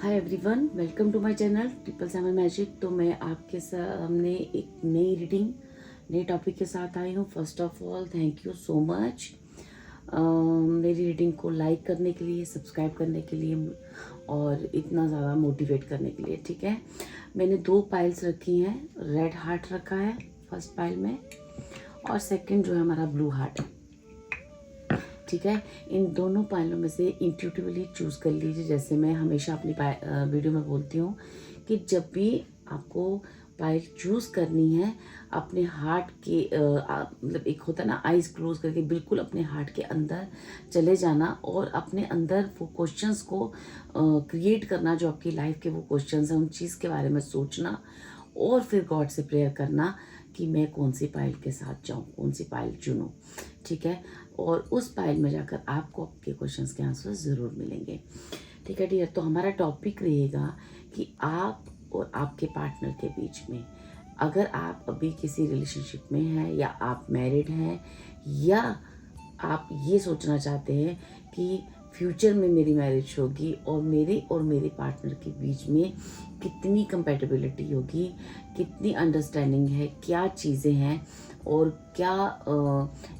Hi everyone, welcome to my channel triple seven magic. तो मैं आपके सामने एक नई रीडिंग, नए टॉपिक के साथ आई हूँ। First of all thank you so much मेरी रीडिंग को लाइक करने के लिए, सब्सक्राइब करने के लिए और इतना ज़्यादा मोटिवेट करने के लिए। ठीक है, मैंने 2 पाइल्स रखी हैं। रेड हार्ट रखा है फर्स्ट पाइल में और सेकंड जो है हमारा ब्लू हार्ट है। ठीक है, इन दोनों पाइलों में से इंट्यूटिवली चूज़ कर लीजिए। जैसे मैं हमेशा अपनी वीडियो में बोलती हूँ कि जब भी आपको पाइल चूज़ करनी है, अपने हार्ट के मतलब एक होता है ना, आइज़ क्लोज करके बिल्कुल अपने हार्ट के अंदर चले जाना और अपने अंदर वो क्वेश्चंस को क्रिएट करना, जो आपकी लाइफ के वो क्वेश्चंस हैं, उन चीज़ के बारे में सोचना और फिर गॉड से प्रेयर करना कि मैं कौन सी पाइल के साथ जाऊँ, कौन सी पाइल चुनूँ। ठीक है, और उस पाइल में जाकर आपको आपके क्वेश्चंस के आंसर ज़रूर मिलेंगे। ठीक है डियर, तो हमारा टॉपिक रहेगा कि आप और आपके पार्टनर के बीच में, अगर आप अभी किसी रिलेशनशिप में हैं या आप मैरिड हैं या आप ये सोचना चाहते हैं कि फ्यूचर में मेरी मैरिज होगी और मेरे पार्टनर के बीच में कितनी कंपैटिबिलिटी होगी, कितनी अंडरस्टैंडिंग है, क्या चीज़ें हैं और क्या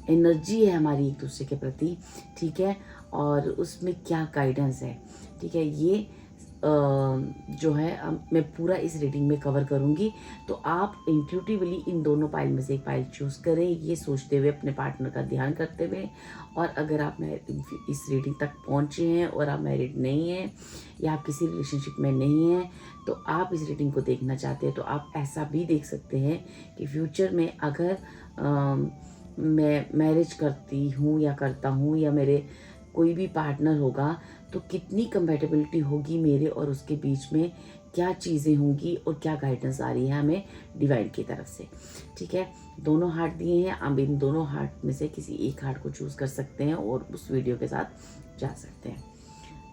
एनर्जी है हमारी एक दूसरे के प्रति। ठीक है, और उसमें क्या गाइडेंस है। ठीक है, ये जो है मैं पूरा इस रीडिंग में कवर करूँगी। तो आप इंट्यूटिवली इन दोनों पाइल में से एक पाइल चूज़ करें, ये सोचते हुए, अपने पार्टनर का ध्यान करते हुए। और अगर आप इस रीडिंग तक पहुँचे हैं और आप मैरिड नहीं हैं या आप किसी रिलेशनशिप में नहीं हैं, तो आप इस रीडिंग को देखना चाहते हैं, तो आप ऐसा भी देख सकते हैं कि फ्यूचर में अगर मैं मैरिज करती हूँ या करता हूँ या मेरे कोई भी पार्टनर होगा, तो कितनी कंपैटिबिलिटी होगी मेरे और उसके बीच में, क्या चीज़ें होंगी और क्या गाइडेंस आ रही है हमें डिवाइन की तरफ से। ठीक है, दोनों हार्ट दिए हैं, अब इन दोनों हार्ट में से किसी एक हार्ट को चूज़ कर सकते हैं और उस वीडियो के साथ जा सकते हैं।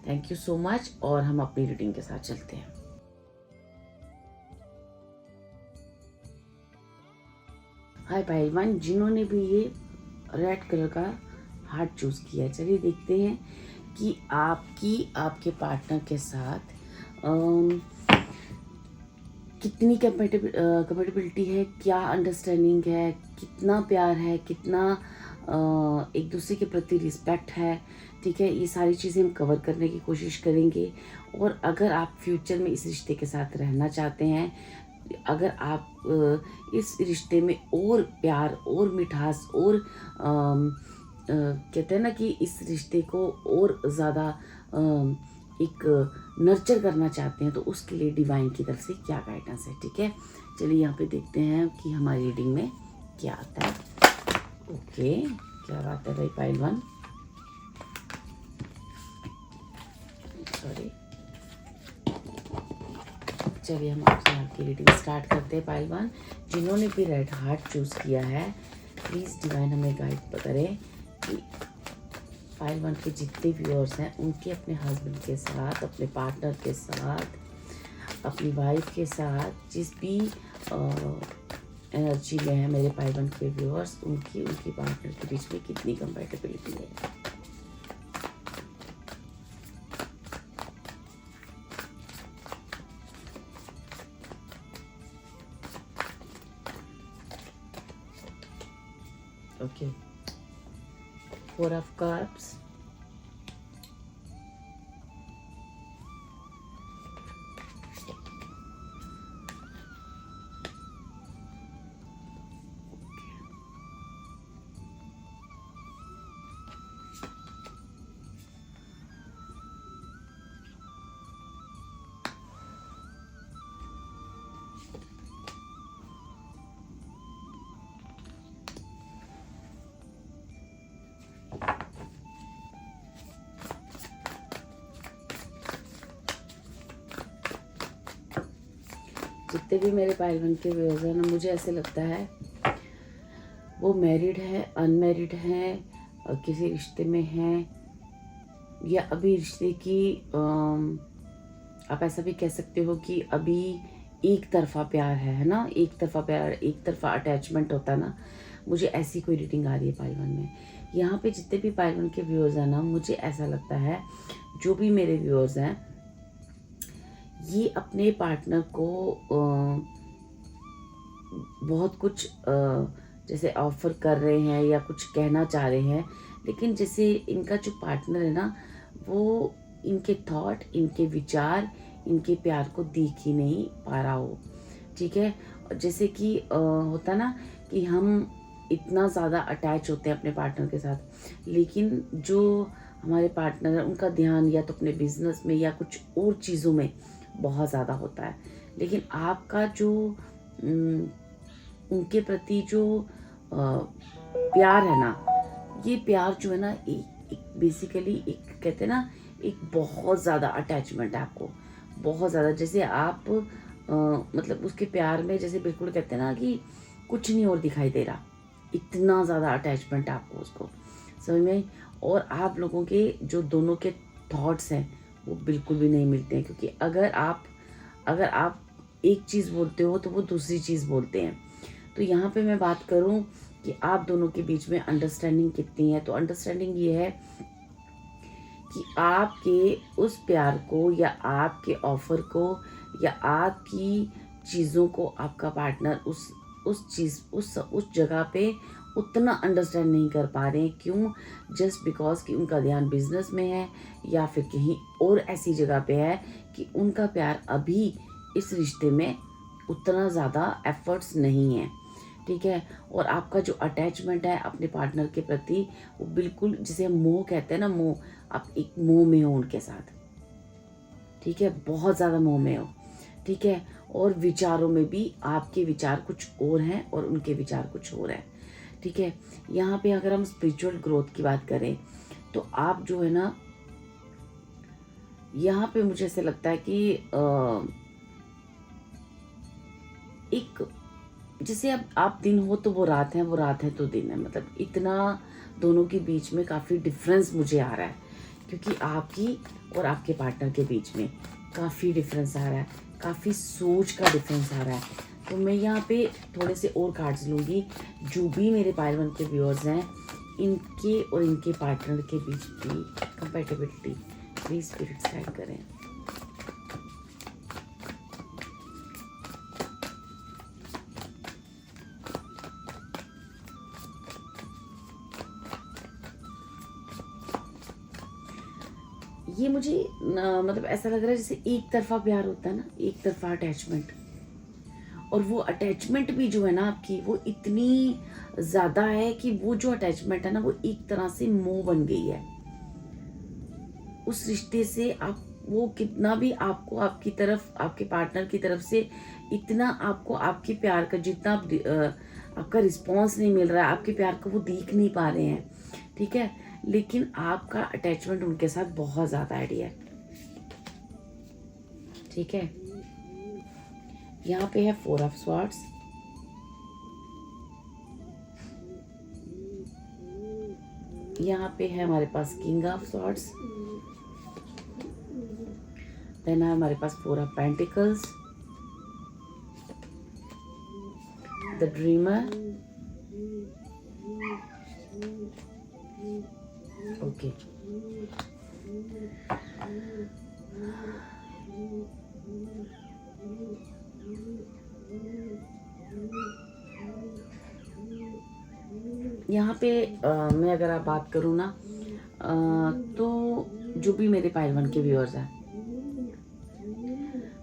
थैंक यू सो मच, और हम अपनी रीडिंग के साथ चलते हैं। हाय पहलवान, जिन्होंने भी ये रेड कलर का हार्ट चूज़ किया, चलिए देखते हैं कि आपके पार्टनर के साथ कितनी कंपेटिबिलिटी है, क्या अंडरस्टैंडिंग है, कितना प्यार है, कितना एक दूसरे के प्रति रिस्पेक्ट है। ठीक है, ये सारी चीज़ें हम कवर करने की कोशिश करेंगे। और अगर आप फ्यूचर में इस रिश्ते के साथ रहना चाहते हैं, अगर आप इस रिश्ते में और प्यार और मिठास और कहते हैं ना कि इस रिश्ते को और ज़्यादा एक नर्चर करना चाहते हैं, तो उसके लिए डिवाइन की तरफ से क्या गाइडेंस है। ठीक है, चलिए यहाँ पे देखते हैं कि हमारी रीडिंग में क्या आता है। ओके, क्या बात है भाई पाइल 1, सॉरी। चलिए हम आपसे आपकी रीडिंग स्टार्ट करते हैं। पाइल 1, जिन्होंने भी रेड हार्ट चूज़ किया है, प्लीज़ डिवाइन हमें गाइड करें कि पाइल 1 के जितने व्यूअर्स हैं, उनके अपने हस्बैंड के साथ, अपने पार्टनर के साथ, अपनी वाइफ के साथ, जिस भी एनर्जी में है मेरे पाइल 1 के व्यूअर्स, उनकी पार्टनर के बीच में कितनी कंपैटिबिलिटी है। ओके, 4 of cups, जितने भी मेरे पाइल 1 के व्यूअर्स हैं ना, मुझे ऐसे लगता है वो मैरिड है, अनमैरिड हैं, किसी रिश्ते में हैं, या अभी रिश्ते की आप ऐसा भी कह सकते हो कि अभी एक तरफा प्यार है ना, एक तरफा प्यार, एक तरफा अटैचमेंट होता है ना। मुझे ऐसी कोई रीडिंग आ रही है पाइल 1 में यहाँ पे जितने भी पाइल 1 के व्यूअर्स हैं ना, मुझे ऐसा लगता है जो भी मेरे व्यूअर्स हैं ये अपने पार्टनर को बहुत कुछ जैसे ऑफर कर रहे हैं या कुछ कहना चाह रहे हैं, लेकिन जैसे इनका जो पार्टनर है ना वो इनके थॉट, इनके विचार, इनके प्यार को देख ही नहीं पा रहा हो। ठीक है, जैसे कि होता ना कि हम इतना ज़्यादा अटैच होते हैं अपने पार्टनर के साथ, लेकिन जो हमारे पार्टनर है उनका ध्यान या तो अपने बिजनेस में या कुछ और चीज़ों में बहुत ज़्यादा होता है। लेकिन आपका जो उनके प्रति जो प्यार है ना, ये प्यार जो है ना एक बेसिकली एक कहते हैं ना एक बहुत ज़्यादा अटैचमेंट है आपको, बहुत ज़्यादा। जैसे आप मतलब उसके प्यार में जैसे बिल्कुल कहते हैं ना कि कुछ नहीं और दिखाई दे रहा, इतना ज़्यादा अटैचमेंट है आपको उसको, समझ में। और आप लोगों के जो दोनों के थॉट्स हैं वो बिल्कुल भी नहीं मिलते हैं, क्योंकि अगर आप एक चीज़ बोलते हो तो वो दूसरी चीज़ बोलते हैं। तो यहाँ पे मैं बात करूँ कि आप दोनों के बीच में अंडरस्टैंडिंग कितनी है, तो अंडरस्टैंडिंग ये है कि आपके उस प्यार को या आपके ऑफ़र को या आपकी चीज़ों को आपका पार्टनर उस जगह पे उतना अंडरस्टैंड नहीं कर पा रहे हैं। क्यों? जस्ट बिकॉज कि उनका ध्यान बिजनेस में है या फिर कहीं और ऐसी जगह पे है कि उनका प्यार अभी इस रिश्ते में उतना ज़्यादा एफर्ट्स नहीं है। ठीक है, और आपका जो अटैचमेंट है अपने पार्टनर के प्रति वो बिल्कुल, जिसे हम मोह कहते हैं ना, मोह, आप एक मोह में हो उनके साथ। ठीक है, बहुत ज़्यादा मोह में हो। ठीक है, और विचारों में भी आपके विचार कुछ और हैं और उनके विचार कुछ और हैं। ठीक है, यहाँ पे अगर हम स्पिरिचुअल ग्रोथ की बात करें तो आप जो है ना, यहाँ पे मुझे ऐसा लगता है कि एक जैसे अब आप दिन हो तो वो रात है, वो रात है तो दिन है, मतलब इतना दोनों के बीच में काफ़ी डिफरेंस मुझे आ रहा है, क्योंकि आपकी और आपके पार्टनर के बीच में काफ़ी डिफरेंस आ रहा है, काफ़ी सोच का डिफरेंस आ रहा है। तो मैं यहाँ पे थोड़े से और कार्ड्स लूँगी, जो भी मेरे पाइल 1 के व्यूअर्स हैं इनके और इनके पार्टनर के बीच की कंपैटिबिलिटी प्लीज स्पिरिट गाइड करें। ये मुझे मतलब ऐसा लग रहा है जैसे एक तरफा प्यार होता है ना, एक तरफा अटैचमेंट, और वो अटैचमेंट भी जो है ना आपकी वो इतनी ज़्यादा है कि वो जो अटैचमेंट है ना वो एक तरह से मोह बन गई है उस रिश्ते से। आप वो कितना भी आपको आपकी तरफ, आपके पार्टनर की तरफ से इतना आपको आपके प्यार का जितना आपका रिस्पॉन्स नहीं मिल रहा है, आपके प्यार को वो देख नहीं पा रहे हैं। ठीक है, लेकिन आपका अटैचमेंट उनके साथ बहुत ज़्यादा है। ठीक है, यहाँ पे है 4 ऑफ स्वॉर्ड्स, यहाँ पे है हमारे पास किंग ऑफ स्वॉर्ड्स, देन है हमारे पास 4 of pentacles, the dreamer. Okay, यहाँ पे मैं अगर आप बात करूँ ना तो जो भी मेरे पाइल 1 के व्यूअर्स हैं,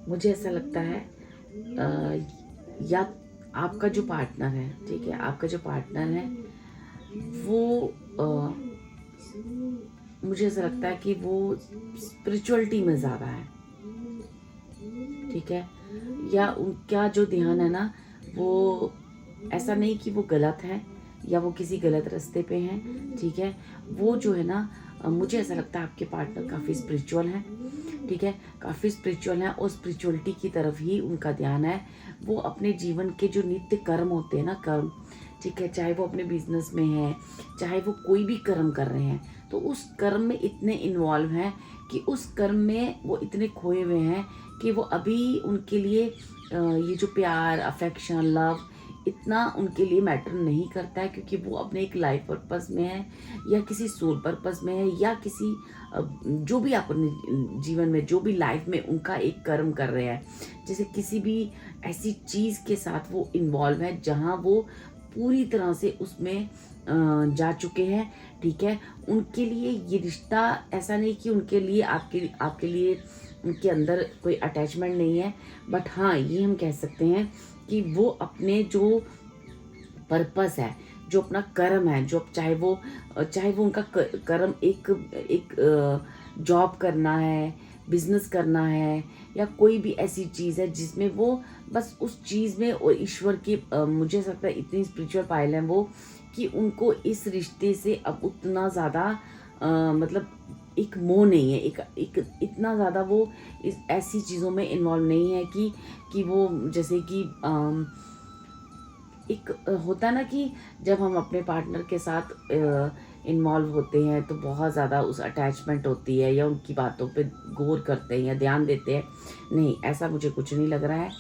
मुझे ऐसा लगता है या आपका जो पार्टनर है, ठीक है, आपका जो पार्टनर है वो मुझे ऐसा लगता है कि वो स्पिरिचुअलिटी में ज़्यादा है। ठीक है, या उनका जो ध्यान है ना वो ऐसा नहीं कि वो गलत है या वो किसी गलत रास्ते पे हैं। ठीक है, वो जो है ना मुझे ऐसा लगता है आपके पार्टनर काफ़ी स्पिरिचुअल हैं। ठीक है, काफ़ी स्पिरिचुअल हैं और स्पिरिचुअलिटी की तरफ ही उनका ध्यान है। वो अपने जीवन के जो नित्य कर्म होते हैं ना, कर्म, ठीक है, चाहे वो अपने बिजनेस में है, चाहे वो कोई भी कर्म कर रहे हैं, तो उस कर्म में इतने इन्वॉल्व हैं कि उस कर्म में वो इतने खोए हुए हैं कि वो अभी उनके लिए ये जो प्यार, अफेक्शन, लव, इतना उनके लिए मैटर नहीं करता है, क्योंकि वो अपने एक लाइफ पर्पस में है या किसी सोल पर्पस में है या किसी जो भी अपने जीवन में जो भी लाइफ में उनका एक कर्म कर रहे हैं, जैसे किसी भी ऐसी चीज़ के साथ वो इन्वॉल्व है जहाँ वो पूरी तरह से उसमें जा चुके हैं। ठीक है, उनके लिए ये रिश्ता ऐसा नहीं कि उनके लिए आपके लिए उनके अंदर कोई अटैचमेंट नहीं है, बट हाँ ये हम कह सकते हैं कि वो अपने जो पर्पस है, जो अपना कर्म है, जो चाहे वो उनका कर्म एक जॉब करना है, बिजनेस करना है, या कोई भी ऐसी चीज़ है जिसमें वो बस उस चीज़ में और ईश्वर की मुझे लगता है इतनी स्पिरिचुअल पायल है वो कि उनको इस रिश्ते से अब उतना ज़्यादा मतलब एक मोह नहीं है, एक इतना ज़्यादा वो इस ऐसी चीज़ों में इन्वॉल्व नहीं है कि वो जैसे कि एक होता है ना कि जब हम अपने पार्टनर के साथ इन्वॉल्व होते हैं तो बहुत ज़्यादा उस अटैचमेंट होती है या उनकी बातों पे गौर करते हैं या ध्यान देते हैं। नहीं, ऐसा मुझे कुछ नहीं लग रहा है,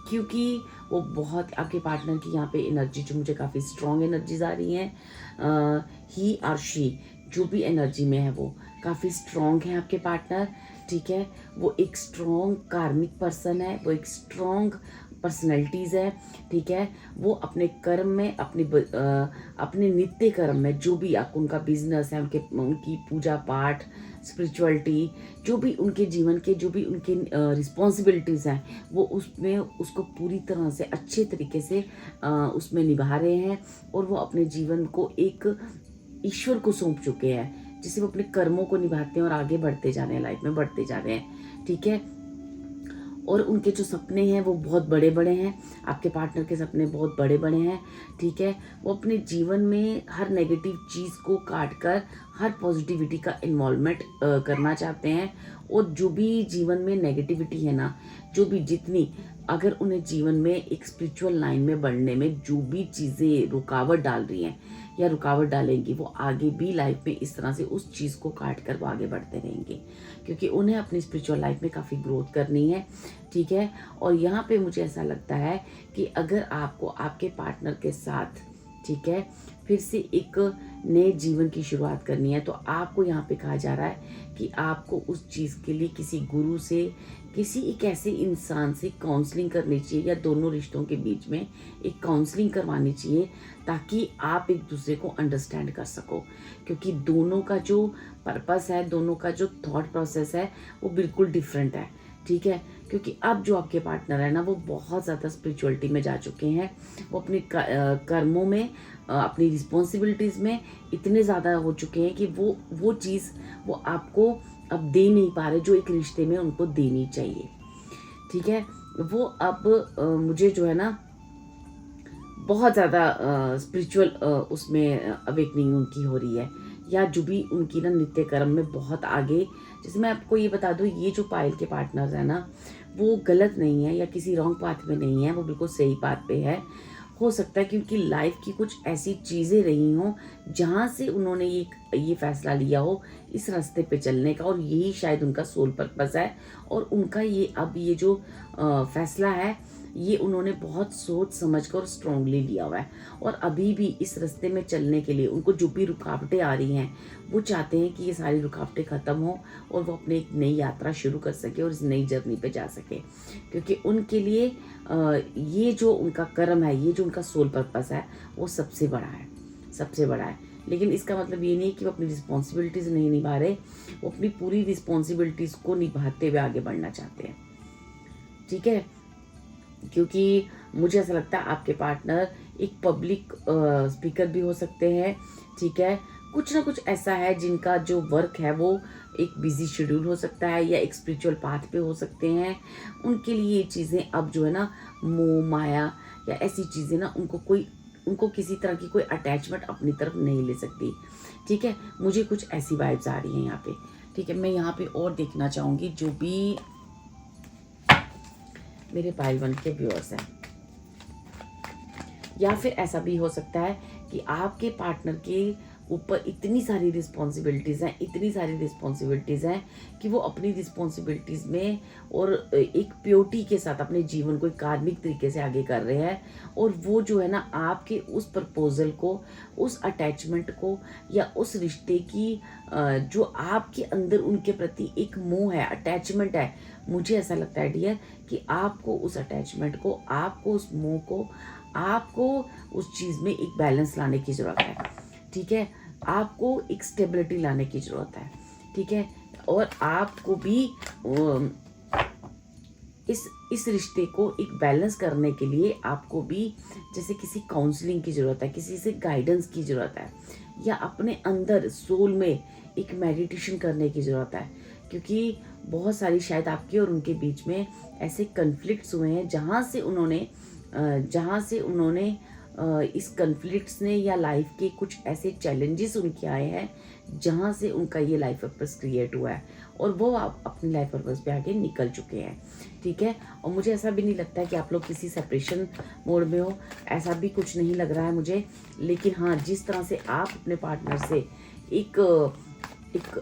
क्योंकि वो बहुत आपके पार्टनर की यहाँ पे एनर्जी जो मुझे काफ़ी स्ट्रॉन्ग एनर्जीज आ रही हैं। ही और शी जो भी एनर्जी में है वो काफ़ी स्ट्रॉन्ग है आपके पार्टनर। ठीक है, वो एक स्ट्रॉन्ग कार्मिक पर्सन है, वो एक स्ट्रॉन्ग पर्सनैलिटीज़ है। ठीक है, वो अपने कर्म में अपने नित्य कर्म में जो भी उनका बिजनेस है, उनकी पूजा पाठ, स्पिरिचुअलिटी, जो भी उनके जीवन के जो भी उनके रिस्पॉन्सिबिलिटीज़ हैं वो उसमें उसको पूरी तरह से अच्छे तरीके से उसमें निभा रहे हैं, और वो अपने जीवन को एक ईश्वर को सौंप चुके हैं, जिससे वो अपने कर्मों को निभाते हैं और आगे बढ़ते जा रहे हैं, लाइफ में बढ़ते जा रहे हैं। ठीक है, और उनके जो सपने हैं वो बहुत बड़े बड़े हैं, आपके पार्टनर के सपने बहुत बड़े बड़े हैं। ठीक है, वो अपने जीवन में हर नेगेटिव चीज़ को काट कर हर पॉजिटिविटी का इन्वॉल्वमेंट करना चाहते हैं, और जो भी जीवन में नेगेटिविटी है ना, जो भी जितनी अगर उन्हें जीवन में एक स्पिरिचुअल लाइन में बढ़ने में जो भी चीज़ें रुकावट डाल रही हैं या रुकावट डालेंगी, वो आगे भी लाइफ में इस तरह से उस चीज़ को काट कर वो आगे बढ़ते रहेंगे, क्योंकि उन्हें अपनी स्पिरिचुअल लाइफ में काफ़ी ग्रोथ करनी है। ठीक है, और यहाँ पे मुझे ऐसा लगता है कि अगर आपको आपके पार्टनर के साथ, ठीक है, फिर से एक नए जीवन की शुरुआत करनी है, तो आपको यहाँ पे कहा जा रहा है कि आपको उस चीज़ के लिए किसी गुरु से, किसी एक ऐसे इंसान से काउंसलिंग करनी चाहिए, या दोनों रिश्तों के बीच में एक काउंसलिंग करवानी चाहिए, ताकि आप एक दूसरे को अंडरस्टैंड कर सको, क्योंकि दोनों का जो पर्पस है, दोनों का जो थॉट प्रोसेस है वो बिल्कुल डिफरेंट है। ठीक है, क्योंकि अब जो आपके पार्टनर है ना वो बहुत ज़्यादा स्पिरिचुअलिटी में जा चुके हैं, वो अपने कर्मों में, अपनी रिस्पॉन्सिबिलिटीज़ में इतने ज़्यादा हो चुके हैं कि वो चीज़ वो आपको अब दे नहीं पा रहे जो एक रिश्ते में उनको देनी चाहिए। ठीक है, वो अब मुझे जो है ना बहुत ज़्यादा स्पिरिचुअल उसमें अवेकनिंग उनकी हो रही है, या जो भी उनकी ना नित्य कर्म में बहुत आगे। जैसे मैं आपको ये बता दूँ, ये जो पायल के पार्टनर्स हैं ना वो गलत नहीं है या किसी रॉन्ग पाथ में नहीं है, वो बिल्कुल सही पाथ पे है। हो सकता है कि उनकी लाइफ की कुछ ऐसी चीज़ें रही हों जहाँ से उन्होंने ये फैसला लिया हो इस रास्ते पे चलने का, और यही शायद उनका सोल पर्पस है। और उनका ये जो फैसला है ये उन्होंने बहुत सोच समझकर स्ट्रांगली लिया हुआ है, और अभी भी इस रास्ते में चलने के लिए उनको जो भी रुकावटें आ रही हैं वो चाहते हैं कि ये सारी रुकावटें ख़त्म हो और वो अपने एक नई यात्रा शुरू कर सके और इस नई जर्नी पे जा सके, क्योंकि उनके लिए ये जो उनका कर्म है, ये जो उनका सोल पर्पस है वो सबसे बड़ा है, सबसे बड़ा है। लेकिन इसका मतलब ये नहीं कि वो अपनी रिस्पॉन्सिबिलिटीज़ नहीं निभा रहे, वो अपनी पूरी रिस्पॉन्सिबिलिटीज़ को निभाते हुए आगे बढ़ना चाहते हैं। ठीक है, क्योंकि मुझे ऐसा लगता है आपके पार्टनर एक पब्लिक स्पीकर भी हो सकते हैं। ठीक है, कुछ ना कुछ ऐसा है जिनका जो वर्क है वो एक बिजी शेड्यूल हो सकता है, या एक स्पिरिचुअल पाथ पे हो सकते हैं। उनके लिए ये चीज़ें अब जो है ना मोह माया या ऐसी चीज़ें ना उनको किसी तरह की कोई अटैचमेंट अपनी तरफ नहीं ले सकती। ठीक है, मुझे कुछ ऐसी वाइब्स आ रही हैं यहाँ पे। ठीक है, मैं यहाँ पे और देखना चाहूँगी जो भी मेरे पायल 1 के व्यूअर्स हैं, या फिर ऐसा भी हो सकता है कि आपके पार्टनर के ऊपर इतनी सारी रिस्पॉन्सिबिलिटीज़ हैं कि वो अपनी रिस्पॉन्सिबिलिटीज़ में और एक प्योरिटी के साथ अपने जीवन को एक कार्मिक तरीके से आगे कर रहे हैं। और वो जो है ना आपके उस प्रपोजल को, उस अटैचमेंट को या उस रिश्ते की जो आपके अंदर उनके प्रति एक मोह है, अटैचमेंट है, मुझे ऐसा लगता है डियर कि आपको उस अटैचमेंट को, आपको उस मोह को, आपको उस चीज़ में एक बैलेंस लाने की ज़रूरत है। ठीक है, आपको एक स्टेबिलिटी लाने की ज़रूरत है। ठीक है, और आपको भी इस रिश्ते को एक बैलेंस करने के लिए आपको भी जैसे किसी काउंसलिंग की ज़रूरत है, किसी से गाइडेंस की ज़रूरत है, या अपने अंदर सोल में एक मेडिटेशन करने की ज़रूरत है। क्योंकि बहुत सारी शायद आपके और उनके बीच में ऐसे कन्फ्लिक्ट्स हुए हैं जहाँ से उन्होंने इस कन्फ्लिक्ट्स ने या लाइफ के कुछ ऐसे चैलेंजेस उनके आए हैं जहाँ से उनका ये लाइफ पर्पस क्रिएट हुआ है और वो आप अपनी लाइफ पर्पस पे आगे निकल चुके हैं। ठीक है, और मुझे ऐसा भी नहीं लगता है कि आप लोग किसी सेपरेशन मोड में हो, ऐसा भी कुछ नहीं लग रहा है मुझे। लेकिन हाँ, जिस तरह से आप अपने पार्टनर से एक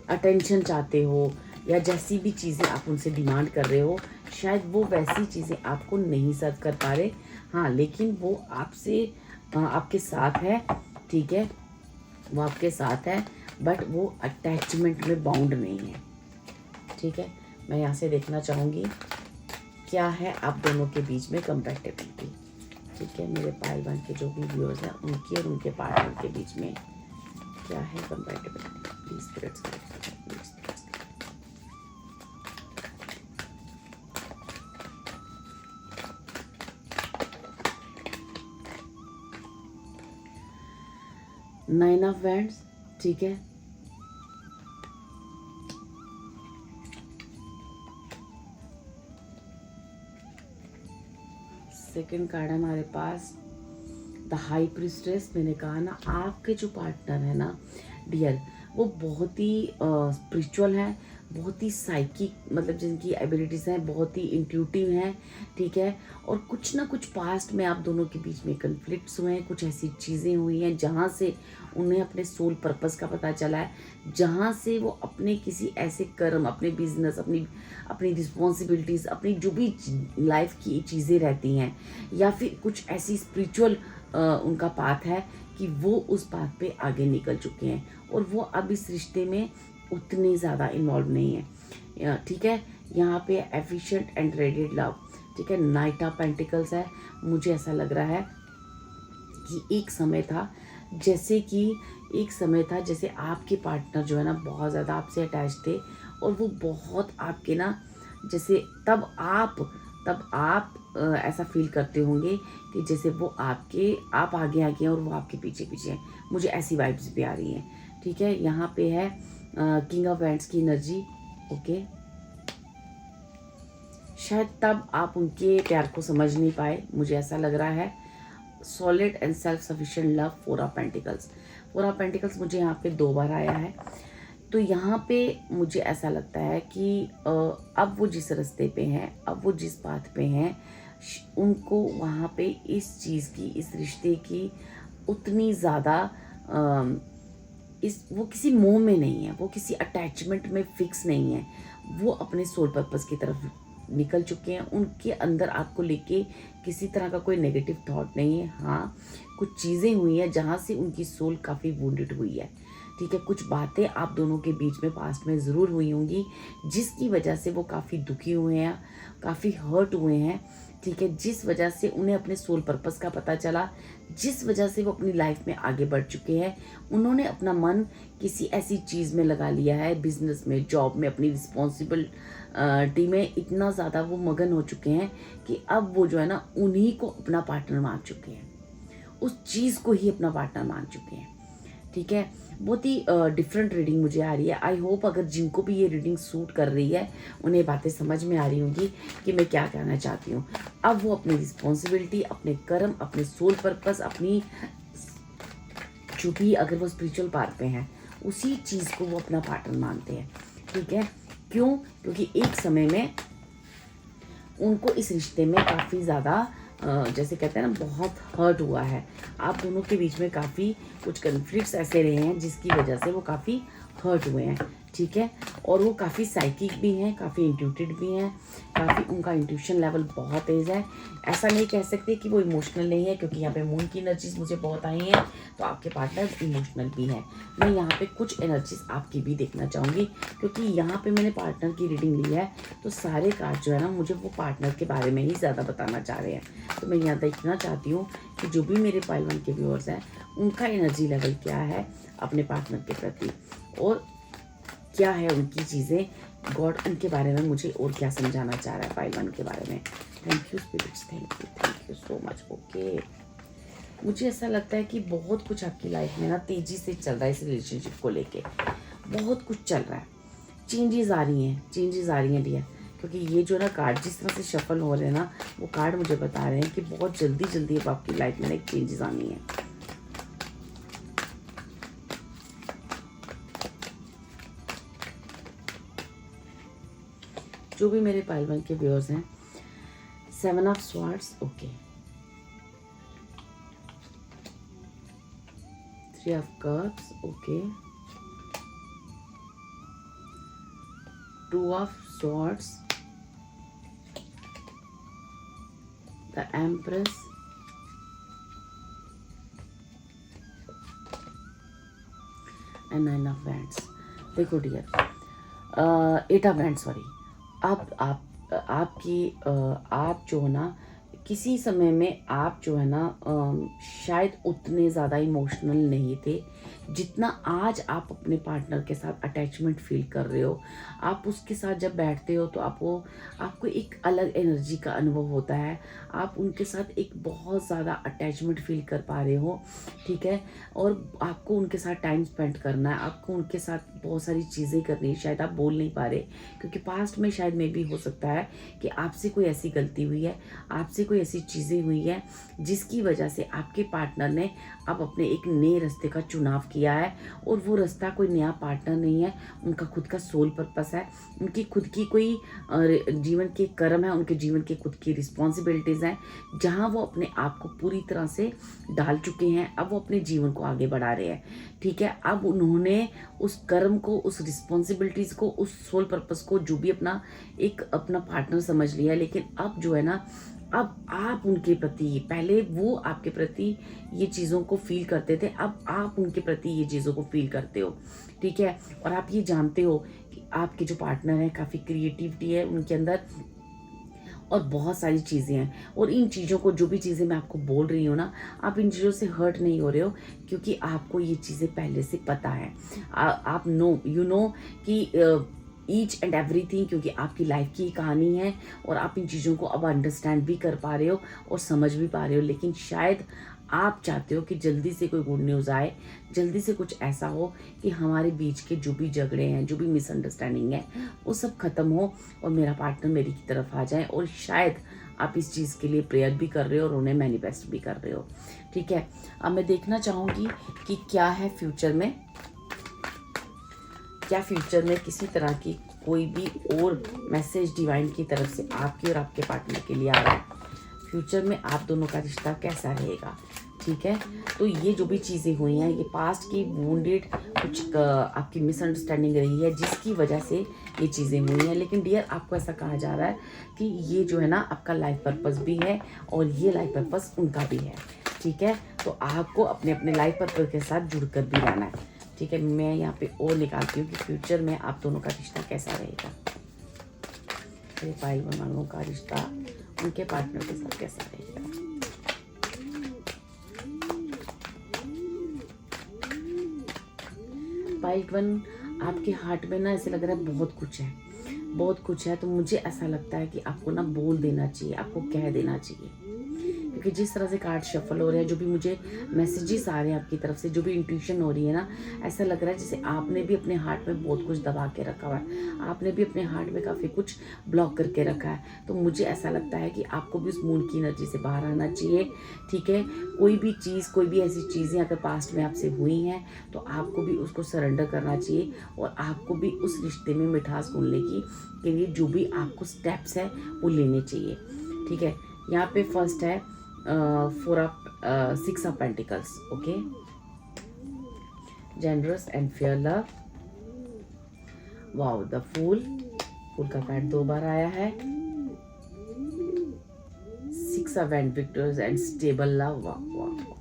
अटेंशन चाहते हो या जैसी भी चीज़ें आप उनसे डिमांड कर रहे हो, शायद वो वैसी चीज़ें आपको नहीं सर्व कर पा रहे। हाँ, लेकिन वो आपके साथ है। ठीक है, वो आपके साथ है, बट वो अटैचमेंट में बाउंड नहीं है। ठीक है, मैं यहाँ से देखना चाहूँगी क्या है आप दोनों के बीच में कंपैटिबिलिटी। ठीक है, मेरे पायल वन के जो भी व्यूअर्स हैं उनके और उनके पार्टनर के बीच में क्या है compatibility. Please spirits please. Nine of wands. ठीक है, सेकंड कार्ड है हमारे पास द हाई प्रीस्ट्रेस। मैंने कहा ना आपके जो पार्टनर है ना डियर, वो बहुत ही स्पिरिचुअल है, बहुत ही साइकिक, मतलब जिनकी एबिलिटीज़ हैं बहुत ही इंट्यूटिव हैं। ठीक है, और कुछ ना कुछ पास्ट में आप दोनों के बीच में कन्फ्लिक्ट्स हुए हैं, कुछ ऐसी चीज़ें हुई हैं जहाँ से उन्हें अपने सोल पर्पस का पता चला है, जहाँ से वो अपने किसी ऐसे कर्म, अपने बिजनेस, अपनी रिस्पॉन्सिबिलिटीज़, अपनी जो भी लाइफ की चीज़ें रहती हैं, या फिर कुछ ऐसी स्पिरिचुअल उनका पाथ है कि वो उस पाथ पे आगे निकल चुके हैं और वो अब इस रिश्ते में उतने ज़्यादा इन्वॉल्व नहीं है। ठीक है, यहाँ पे एफिशिएंट एंड रेडिड लव। ठीक है, नाइट ऑफ पेंटिकल्स है। मुझे ऐसा लग रहा है कि एक समय था जैसे आपके पार्टनर जो है ना बहुत ज़्यादा आपसे अटैच थे और वो बहुत आपके ना जैसे तब आप ऐसा फील करते होंगे कि जैसे वो आप आगे हैं और वो आपके पीछे पीछे हैं। मुझे ऐसी वाइब्स भी आ रही हैं। ठीक है, यहाँ पे है किंग ऑफ वैंड्स की एनर्जी। ओके, शायद तब आप उनके प्यार को समझ नहीं पाए, मुझे ऐसा लग रहा है। Solid and self sufficient love. Four of pentacles मुझे यहाँ पे 2 बार आया है। तो यहाँ पे मुझे ऐसा लगता है कि अब वो जिस रास्ते पे हैं, अब वो जिस पाथ पे हैं, उनको वहाँ पे इस चीज़ की, इस रिश्ते की उतनी ज़्यादा वो किसी मोह में नहीं है, वो किसी अटैचमेंट में फिक्स नहीं है। वो अपने सोल पर्पस की तरफ निकल चुके हैं। उनके अंदर आपको लेके किसी तरह का कोई नेगेटिव थॉट नहीं है। हाँ, कुछ चीज़ें हुई हैं जहाँ से उनकी सोल काफ़ी वुंडेड हुई है। ठीक है, कुछ बातें आप दोनों के बीच में पास्ट में ज़रूर हुई होंगी जिसकी वजह से वो काफ़ी दुखी हुए हैं, काफ़ी हर्ट हुए हैं। ठीक है, जिस वजह से उन्हें अपने सोल पर्पस का पता चला, जिस वजह से वो अपनी लाइफ में आगे बढ़ चुके हैं। उन्होंने अपना मन किसी ऐसी चीज़ में लगा लिया है, बिजनेस में, जॉब में, अपनी रिस्पॉन्सिबिलिटी में इतना ज़्यादा वो मगन हो चुके हैं कि अब वो जो है ना उन्हीं को अपना पार्टनर मान चुके हैं, उस चीज़ को ही अपना पार्टनर मान चुके हैं। ठीक है, बहुत ही डिफरेंट रीडिंग मुझे आ रही है। आई होप अगर जिनको भी ये रीडिंग सूट कर रही है उन्हें बातें समझ में आ रही होंगी कि मैं क्या कहना चाहती हूँ। अब वो अपनी रिस्पॉन्सिबिलिटी, अपने कर्म, अपने सोल पर्पस, अपनी जो भी अगर वो स्पिरिचुअल पाथ पे हैं उसी चीज़ को वो अपना पार्टनर मानते हैं। ठीक है, क्यों? क्योंकि एक समय में उनको इस रिश्ते में काफ़ी ज़्यादा जैसे कहते हैं ना बहुत हर्ट हुआ है। आप दोनों के बीच में काफ़ी कुछ कन्फ्लिक्ट्स ऐसे रहे हैं जिसकी वजह से वो काफ़ी हर्ट हुए हैं, ठीक है। और वो काफ़ी साइकिक भी हैं, काफ़ी इंट्यूटिव भी हैं, काफ़ी उनका इंट्यूशन लेवल बहुत तेज़ है। ऐसा नहीं कह सकते कि वो इमोशनल नहीं है, क्योंकि यहाँ पे मून की एनर्जीज मुझे बहुत आई हैं, तो आपके पार्टनर इमोशनल भी हैं। मैं यहाँ पे कुछ एनर्जीज आपकी भी देखना चाहूँगी, क्योंकि यहाँ पे मैंने पार्टनर की रीडिंग ली है, तो सारे कार्ड जो है ना मुझे वो पार्टनर के बारे में ही ज़्यादा बताना चाह रहे हैं। तो मैं यहाँ देखना चाहती हूँ कि जो भी मेरे पाइल 1 के व्यूअर्स हैं उनका एनर्जी लेवल क्या है अपने पार्टनर के प्रति, और क्या है उनकी चीज़ें, गॉड उनके बारे में मुझे और क्या समझाना चाह रहा है पाइल 1 के बारे में। Thank you spirits, thank you so much. Okay, मुझे ऐसा लगता है कि बहुत कुछ आपकी लाइफ में ना तेज़ी से चल रहा है, इस रिलेशनशिप को लेके बहुत कुछ चल रहा है, चेंजेस आ रही हैं डियर, क्योंकि ये जो ना कार्ड जिस तरह से शफल हो रहे हैं ना, वो कार्ड मुझे बता रहे हैं कि बहुत जल्दी अब आपकी लाइफ में ना एक चेंजेस आनी है। जो भी मेरे पाइल 1 के व्यूअर्स हैं, 7 of swords, okay, 3 of cups, okay, 2 of swords, the empress, and 9 of wands. देखो डियर, 8 ऑफ वैंड्स, सॉरी, आप जो है ना किसी समय में आप जो है ना शायद उतने ज़्यादा इमोशनल नहीं थे जितना आज आप अपने पार्टनर के साथ अटैचमेंट फील कर रहे हो। आप उसके साथ जब बैठते हो तो आपको एक अलग एनर्जी का अनुभव होता है, आप उनके साथ एक बहुत ज़्यादा अटैचमेंट फील कर पा रहे हो, ठीक है। और आपको उनके साथ टाइम स्पेंड करना है, आपको उनके साथ बहुत सारी चीज़ें करनी है, शायद आप बोल नहीं पा रहे क्योंकि पास्ट में शायद में भी हो सकता है कि आपसे कोई ऐसी गलती हुई है, आपसे कोई ऐसी चीज़ें हुई है जिसकी वजह से आपके पार्टनर ने अब अपने एक नए रास्ते का चुनाव किया है। और वो रास्ता कोई नया पार्टनर नहीं है, उनका खुद का सोल पर्पस है, उनकी खुद की कोई जीवन के कर्म है, उनके जीवन के खुद की रिस्पॉन्सिबिलिटीज़ हैं, जहाँ वो अपने आप को पूरी तरह से डाल चुके हैं। अब वो अपने जीवन को आगे बढ़ा रहे हैं, ठीक है। अब उन्होंने उस कर्म को, उस रिस्पॉन्सिबिलिटीज़ को, उस सोल पर्पस को, जो भी अपना पार्टनर समझ लिया, लेकिन अब जो है ना, अब आप उनके प्रति, पहले वो आपके प्रति ये चीज़ों को फील करते थे, अब आप उनके प्रति ये चीज़ों को फील करते हो, ठीक है। और आप ये जानते हो कि आपके जो पार्टनर हैं काफ़ी क्रिएटिविटी है उनके अंदर और बहुत सारी चीज़ें हैं। और इन चीज़ों को, जो भी चीज़ें मैं आपको बोल रही हूँ ना, आप इन चीज़ों से हर्ट नहीं हो रहे हो क्योंकि आपको ये चीज़ें पहले से पता है। आप यू नो कि ईच एंड एवरीथिंग, क्योंकि आपकी लाइफ की कहानी है और आप इन चीज़ों को अब अंडरस्टैंड भी कर पा रहे हो और समझ भी पा रहे हो। लेकिन शायद आप चाहते हो कि जल्दी से कोई गुड न्यूज़ आए, जल्दी से कुछ ऐसा हो कि हमारे बीच के जो भी झगड़े हैं, जो भी मिसअंडरस्टैंडिंग है, वो सब खत्म हो और मेरा पार्टनर मेरी की तरफ आ जाए। और शायद आप इस चीज़ के लिए प्रेयर भी कर रहे हो और उन्हें मैनिफेस्ट भी कर रहे हो, ठीक है। अब मैं देखना चाहूँगी कि क्या है फ्यूचर में, क्या फ्यूचर में किसी तरह की कोई भी और मैसेज डिवाइन की तरफ से आपकी और आपके पार्टनर के लिए आ रहा है। फ्यूचर में आप दोनों का रिश्ता कैसा रहेगा, ठीक है। तो ये जो भी चीज़ें हुई हैं, ये पास्ट की वुंडेड कुछ आपकी मिसअंडरस्टैंडिंग रही है जिसकी वजह से ये चीज़ें हुई हैं। लेकिन डियर, आपको ऐसा कहा जा रहा है कि ये जो है ना आपका लाइफ पर्पस भी है और ये लाइफ पर्पस उनका भी है, ठीक है। तो आपको अपने अपने लाइफ पर्पस के साथ जुड़कर भी रहना है, ठीक है। मैं यहाँ पे और निकालती हूँ कि फ्यूचर में आप दोनों का रिश्ता कैसा रहेगा। मेरे पाइल 1 वालों का रिश्ता उनके पार्टनर के साथ कैसा रहेगा। पाइल 1, आपके हार्ट में ना ऐसे लग रहा है बहुत कुछ है। तो मुझे ऐसा लगता है कि आपको ना बोल देना चाहिए, आपको कह देना चाहिए, क्योंकि जिस तरह से कार्ड शफल हो रहे हैं, जो भी मुझे मैसेजेस आ रहे हैं आपकी तरफ से, जो भी इंट्यूशन हो रही है ना, ऐसा लग रहा है जैसे आपने भी अपने हार्ट में बहुत कुछ दबा के रखा हुआ है, आपने भी अपने हार्ट में काफ़ी कुछ ब्लॉक करके रखा है। तो मुझे ऐसा लगता है कि आपको भी उस मून की एनर्जी से बाहर आना चाहिए, ठीक है। कोई भी चीज़, कोई भी ऐसी चीज़ें अगर पास्ट में आपसे हुई हैं तो आपको भी उसको सरेंडर करना चाहिए और आपको भी उस रिश्ते में मिठास घुलने के लिए जो भी आपको स्टेप्स है वो लेने चाहिए, ठीक है। यहाँ पे फर्स्ट है 6 of pentacles, okay, generous and fair love. Wow, the fool का कार्ड 2 बार आया है। 6 of victors and stable love. वाह वाह।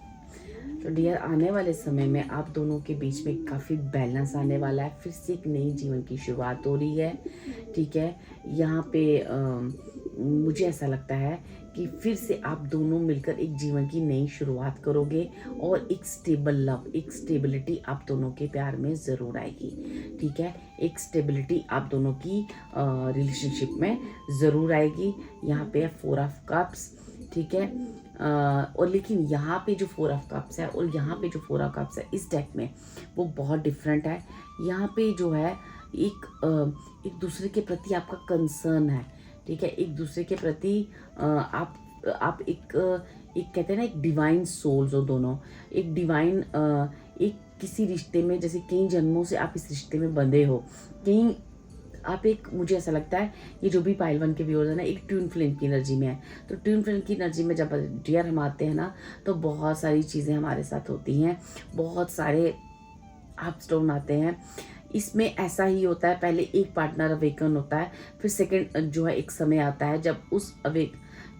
तो डियर, आने वाले समय में आप दोनों के बीच में काफ़ी बैलेंस आने वाला है। फिर से एक नई जीवन की शुरुआत हो रही है, ठीक है। यहाँ पे मुझे ऐसा लगता है कि फिर से आप दोनों मिलकर एक जीवन की नई शुरुआत करोगे और एक स्टेबल लव, एक स्टेबिलिटी आप दोनों के प्यार में ज़रूर आएगी, ठीक है। एक स्टेबिलिटी आप दोनों की रिलेशनशिप में ज़रूर आएगी। यहाँ पे 4 ऑफ कप्स, ठीक है। और लेकिन यहाँ पे जो 4 ऑफ कप्स है और यहाँ पे जो 4 ऑफ कप्स है इस डेक में, वो बहुत डिफरेंट है। यहाँ पे जो है एक दूसरे के प्रति आपका कंसर्न है, ठीक है। एक दूसरे के प्रति आप एक कहते हैं ना, एक डिवाइन सोल्स हो दोनों, एक डिवाइन एक किसी रिश्ते में, जैसे कई जन्मों से आप इस रिश्ते में बंधे हो, कहीं आप एक, मुझे ऐसा लगता है ये जो भी पाइल 1 के व्यूअर्स है ना, एक ट्यून फ्लेम की एनर्जी में है। तो ट्यून फ्लेम की एनर्जी में जब डियर हम आते हैं ना, तो बहुत सारी चीज़ें हमारे साथ होती हैं, बहुत सारे अप्स डाउन आते हैं। इसमें ऐसा ही होता है, पहले एक पार्टनर अवेकन होता है, फिर सेकंड जो है एक समय आता है जब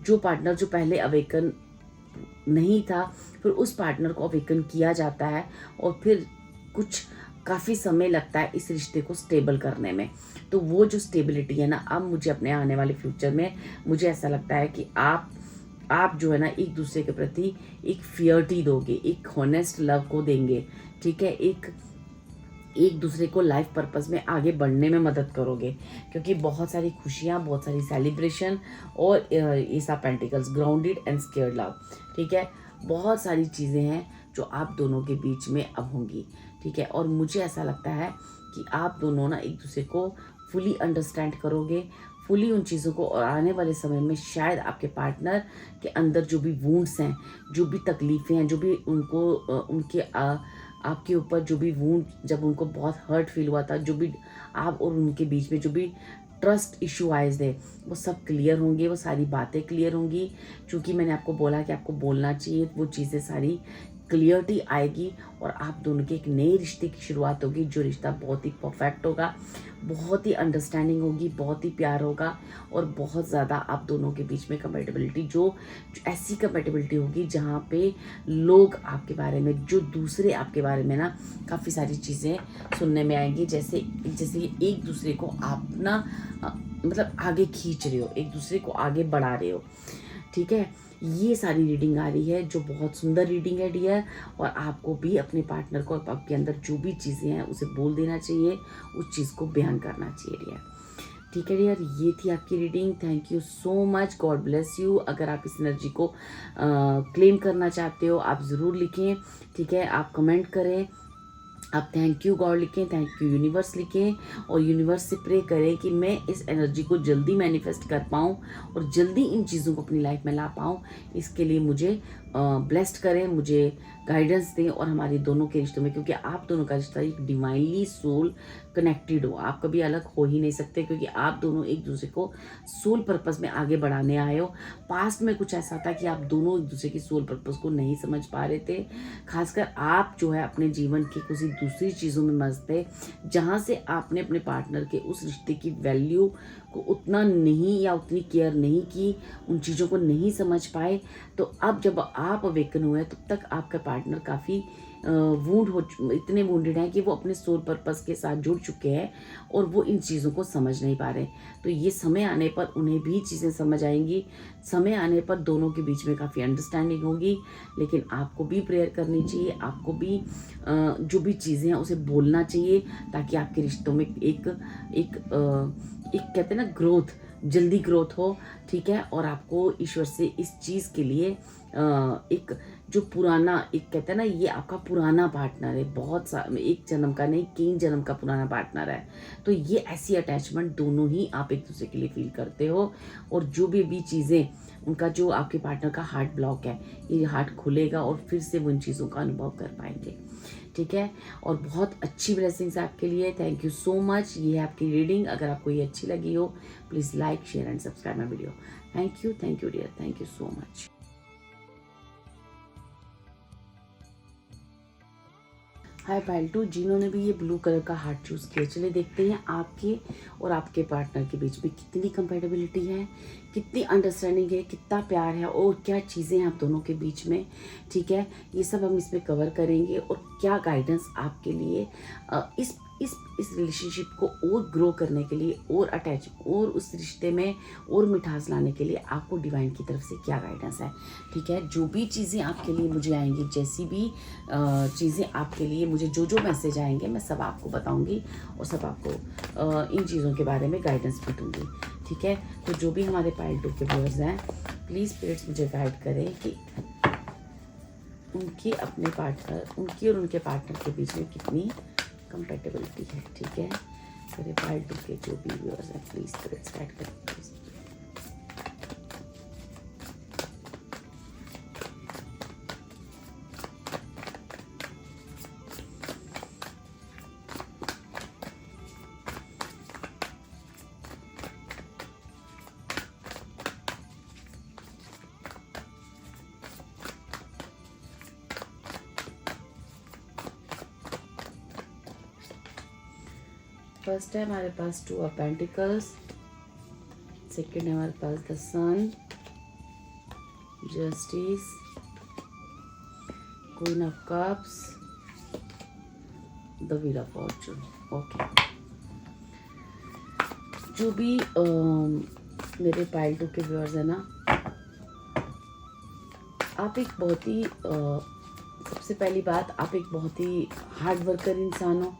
जो पार्टनर जो पहले अवेकन नहीं था, फिर उस पार्टनर को अवेकन किया जाता है और फिर कुछ काफ़ी समय लगता है इस रिश्ते को स्टेबल करने में। तो वो जो स्टेबिलिटी है ना, अब मुझे अपने आने वाले फ्यूचर में मुझे ऐसा लगता है कि आप जो है ना, एक दूसरे के प्रति एक फियर्टी दोगे, एक हॉनेस्ट लव को देंगे, ठीक है। एक दूसरे को लाइफ पर्पस में आगे बढ़ने में मदद करोगे, क्योंकि बहुत सारी खुशियाँ, बहुत सारी सेलिब्रेशन और S of pentacles, grounded and scared love, ठीक है। बहुत सारी चीज़ें हैं जो आप दोनों के बीच में अब होंगी, ठीक है। और मुझे ऐसा लगता है कि आप दोनों ना एक दूसरे को फुली अंडरस्टैंड करोगे, फुली उन चीज़ों को, और आने वाले समय में शायद आपके पार्टनर के अंदर जो भी वुंड्स हैं, जो भी तकलीफ़ें हैं, जो भी उनको आपके ऊपर जो भी वूंड, जब उनको बहुत हर्ट फील हुआ था, जो भी आप और उनके बीच में जो भी ट्रस्ट इशू आए थे, वो सब क्लियर होंगे, वो सारी बातें क्लियर होंगी। क्योंकि मैंने आपको बोला कि आपको बोलना चाहिए, वो चीज़ें सारी क्लियरिटी आएगी और आप दोनों के एक नए रिश्ते की शुरुआत होगी, जो रिश्ता बहुत ही परफेक्ट होगा, बहुत ही अंडरस्टैंडिंग होगी, बहुत ही प्यार होगा और बहुत ज़्यादा आप दोनों के बीच में कंपेटेबिलिटी, जो ऐसी कंपेटेबिलिटी होगी जहाँ पे लोग आपके बारे में, जो दूसरे आपके बारे में ना काफ़ी सारी चीज़ें सुनने में आएंगी, जैसे एक दूसरे को आप ना मतलब आगे खींच रहे हो, एक दूसरे को आगे बढ़ा रहे हो, ठीक है। ये सारी रीडिंग आ रही है, जो बहुत सुंदर रीडिंग है डियर। और आपको भी अपने पार्टनर को आपके अंदर जो भी चीज़ें हैं उसे बोल देना चाहिए, उस चीज़ को बयान करना चाहिए डियर, ठीक है डियर। ये थी आपकी reading. Thank you so much, God bless you. अगर आप इस एनर्जी को क्लेम करना चाहते हो, आप ज़रूर लिखें, ठीक है। आप कमेंट करें, आप थैंक यू गॉड लिखें, थैंक यू यूनिवर्स लिखें और यूनिवर्स से प्रे करें कि मैं इस एनर्जी को जल्दी मैनिफेस्ट कर पाऊँ और जल्दी इन चीज़ों को अपनी लाइफ में ला पाऊँ। इसके लिए मुझे ब्लेस्ड करें, मुझे गाइडेंस दें और हमारे दोनों के रिश्तों में, क्योंकि आप दोनों का रिश्ता एक डिवाइनली सोल कनेक्टेड हो, आप कभी अलग हो ही नहीं सकते, क्योंकि आप दोनों एक दूसरे को सोल पर्पस में आगे बढ़ाने आए हो। पास्ट में कुछ ऐसा था कि आप दोनों एक दूसरे की सोल पर्पस को नहीं समझ पा रहे थे, खासकर आप जो है अपने जीवन की किसी दूसरी चीज़ों में मस्त थे, जहाँ से आपने अपने पार्टनर के उस रिश्ते की वैल्यू को उतना नहीं या उतनी केयर नहीं की, उन चीज़ों को नहीं समझ पाए। तो अब जब आप अवेकन हुए, तब तक आपका पार्टनर काफ़ी इतने वुंडेड हैं कि वो अपने सोल पर्पस के साथ जुड़ चुके हैं और वो इन चीज़ों को समझ नहीं पा रहे। तो ये समय आने पर उन्हें भी चीज़ें समझ आएंगी, समय आने पर दोनों के बीच में काफ़ी अंडरस्टैंडिंग होगी। लेकिन आपको भी प्रेयर करनी चाहिए, आपको भी जो भी चीज़ें हैं उसे बोलना चाहिए, ताकि आपके रिश्तों में एक कहते हैं ना, ग्रोथ, जल्दी ग्रोथ हो, ठीक है। और आपको ईश्वर से इस चीज़ के लिए एक जो पुराना, एक कहते हैं ना, ये आपका पुराना पार्टनर है, एक जन्म का नहीं, कई जन्म का पुराना पार्टनर है। तो ये ऐसी अटैचमेंट दोनों ही आप एक दूसरे के लिए फील करते हो, और जो भी चीज़ें, उनका जो आपके पार्टनर का हार्ट ब्लॉक है, ये हार्ट खुलेगा और फिर से वो इन चीज़ों का अनुभव कर पाएंगे, ठीक है। और बहुत अच्छी ब्लेसिंग्स आपके लिए, थैंक यू सो मच। ये है आपकी रीडिंग। अगर आपको ये अच्छी लगी हो please like share and subscribe my video. Thank you dear, thank you so much. Hi pile 2, जिन्होंने भी ये ब्लू कलर का हार्ट चूज़ किया, चलिए देखते हैं आपके और आपके पार्टनर के बीच में कितनी कंपेटेबिलिटी है, कितनी अंडरस्टैंडिंग है, कितना प्यार है और क्या चीज़ें हैं आप दोनों के बीच में। ठीक है, ये सब हम इसमें कवर करेंगे और क्या गाइडेंस आपके लिए इस रिलेशनशिप को और ग्रो करने के लिए और अटैच और उस रिश्ते में और मिठास लाने के लिए आपको डिवाइन की तरफ से क्या गाइडेंस है। ठीक है, जो भी चीज़ें आपके लिए मुझे आएंगी, जैसी भी चीज़ें आपके लिए मुझे जो मैसेज आएंगे मैं सब आपको बताऊंगी और सब आपको इन चीज़ों के बारे में गाइडेंस भी दूंगी। ठीक है, तो जो भी हमारे पाइल 2 के व्यूअर्स हैं प्लीज़ स्पिरिट्स मुझे गाइड करें कि उनकी और उनके पार्टनर के बीच में कितनी कंपेटेबिलिटी है। ठीक है, मेरे पाइल 2 के जो भी व्यूअर्स हैं प्लीज़ स्पिरिट्स गाइड करें प्लीज़। फर्स्ट है हमारे पास 2 ऑफ पेंटिकल्स, सेकेंड है हमारे पास the sun, justice, queen of cups, the wheel of fortune. Okay, जो भी मेरे पाइल 2 के व्यूअर्स है ना, आप एक बहुत ही सबसे पहली बात, आप एक बहुत ही हार्ड वर्कर इंसान हो।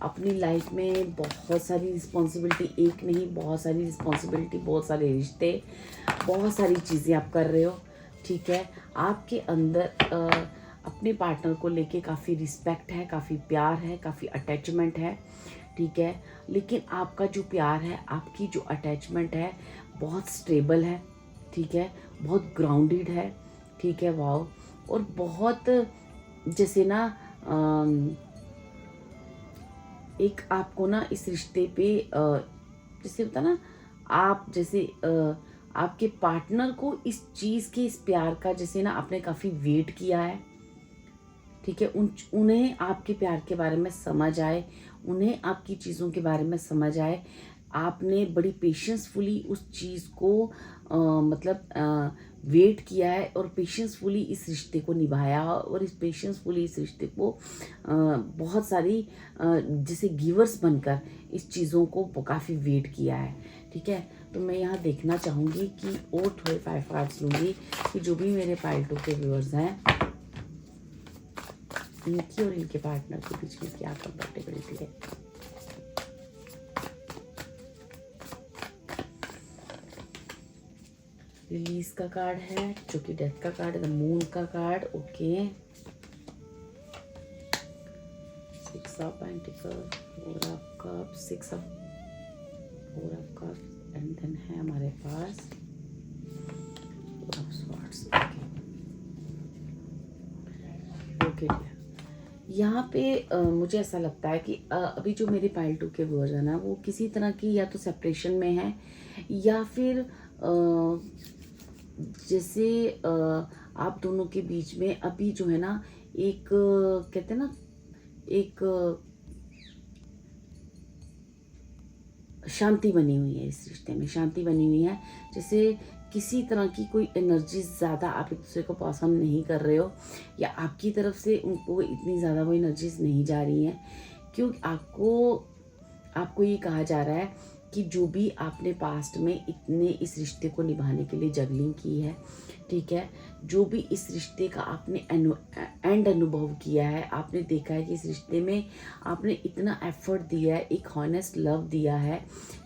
अपनी लाइफ में बहुत सारी रिस्पॉन्सिबिलिटी, एक नहीं बहुत सारी रिस्पॉन्सिबिलिटी, बहुत सारे रिश्ते, बहुत सारी चीज़ें आप कर रहे हो। ठीक है, आपके अंदर अपने पार्टनर को लेके काफ़ी रिस्पेक्ट है, काफ़ी प्यार है, काफ़ी अटैचमेंट है। ठीक है, लेकिन आपका जो प्यार है, आपकी जो अटैचमेंट है बहुत स्टेबल है। ठीक है, बहुत ग्राउंडेड है। ठीक है, वाओ। और बहुत जैसे ना एक आपको ना इस रिश्ते पे जैसे होता ना, आप जैसे आपके पार्टनर को इस चीज़ के, इस प्यार का जैसे ना आपने काफ़ी वेट किया है। ठीक है, उन्हें आपके प्यार के बारे में समझ आए, उन्हें आपकी चीज़ों के बारे में समझ आए। आपने बड़ी पेशेंसफुली उस चीज़ को मतलब वेट किया है और पेशेंसफुली इस रिश्ते को निभाया और इस पेशेंसफुली इस रिश्ते को बहुत सारी जैसे गिवर्स बनकर इस चीज़ों को काफ़ी वेट किया है। ठीक है, तो मैं यहाँ देखना चाहूँगी कि और थोड़े 5 कार्ड्स लूँगी कि जो भी मेरे पाइल 2 के व्यूअर्स हैं इनकी और इनके पार्टनर के बीच में क्या कंपेटेबिलिटी है। रिलीज का कार्ड है, जो कि डेथ का कार्ड है, द मून का card. Okay, 6 of pentacles, 4 of cups, 6 of 4 of cups and then है हमारे पास 4 ऑफ स्वॉर्ड्स। ओके, यहाँ पे मुझे ऐसा लगता है कि अभी जो मेरे पाइल 2 के व्यूअर्स है ना, वो किसी तरह की या तो सेपरेशन में है या फिर जैसे आप दोनों के बीच में अभी जो है ना एक कहते हैं ना, एक शांति बनी हुई है, इस रिश्ते में शांति बनी हुई है। जैसे किसी तरह की कोई एनर्जी ज़्यादा आप एक दूसरे को पास ऑन नहीं कर रहे हो, या आपकी तरफ से उनको इतनी ज़्यादा वो एनर्जीज नहीं जा रही हैं, क्योंकि आपको ये कहा जा रहा है कि जो भी आपने पास्ट में इतने इस रिश्ते को निभाने के लिए जगलिंग की है, ठीक है, जो भी इस रिश्ते का आपने एंड अनुभव किया है, आपने देखा है कि इस रिश्ते में आपने इतना एफर्ट दिया है, एक हॉनेस्ट लव दिया है।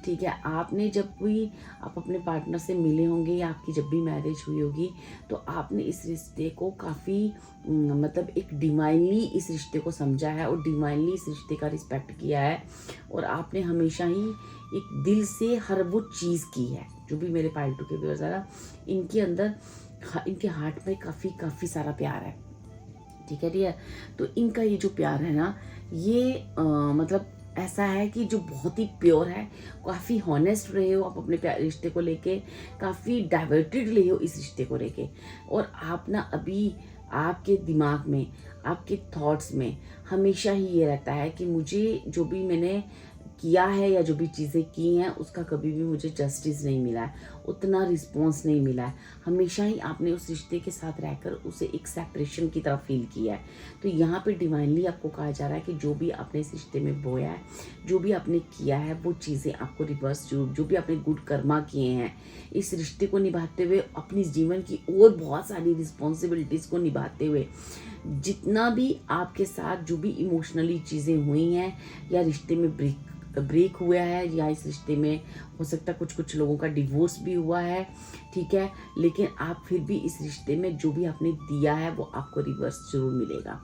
ठीक है, आपने जब भी आप अपने पार्टनर से मिले होंगे या आपकी जब भी मैरिज हुई होगी, तो आपने इस रिश्ते को काफ़ी मतलब एक डिवाइनली इस रिश्ते को समझा है और डिवाइनली इस रिश्ते का रिस्पेक्ट किया है, और आपने हमेशा ही एक दिल से हर वो चीज़ की है। जो भी मेरे पाइल 2 के व्यूअर्स है ना, इनके अंदर इनके हार्ट में काफ़ी सारा प्यार है। ठीक है डियर। तो इनका ये जो प्यार है ना, ये मतलब ऐसा है कि जो बहुत ही प्योर है। काफ़ी हॉनेस्ट रहे हो आप अपने प्यार रिश्ते को लेके, काफ़ी डाइवर्टेड रहे हो इस रिश्ते को लेके। और आप ना अभी आपके दिमाग में, आपके थॉट्स में हमेशा ही ये रहता है कि मुझे जो भी मैंने किया है या जो भी चीज़ें की हैं उसका कभी भी मुझे जस्टिस नहीं मिला है, उतना रिस्पॉन्स नहीं मिला है। हमेशा ही आपने उस रिश्ते के साथ रहकर उसे एक सेपरेशन की तरह फील किया है। तो यहाँ पे डिवाइनली आपको कहा जा रहा है कि जो भी आपने इस रिश्ते में बोया है, जो भी आपने किया है, वो चीज़ें आपको रिवर्स, जो भी आपने गुड कर्मा किए हैं इस रिश्ते को निभाते हुए, अपनी जीवन की और बहुत सारी रिस्पॉन्सिबिलिटीज़ को निभाते हुए, जितना भी आपके साथ जो भी इमोशनली चीज़ें हुई हैं या रिश्ते में ब्रेक हुआ है, या इस रिश्ते में हो सकता है कुछ लोगों का डिवोर्स भी हुआ है, ठीक है, लेकिन आप फिर भी इस रिश्ते में जो भी आपने दिया है वो आपको रिवर्स जरूर मिलेगा,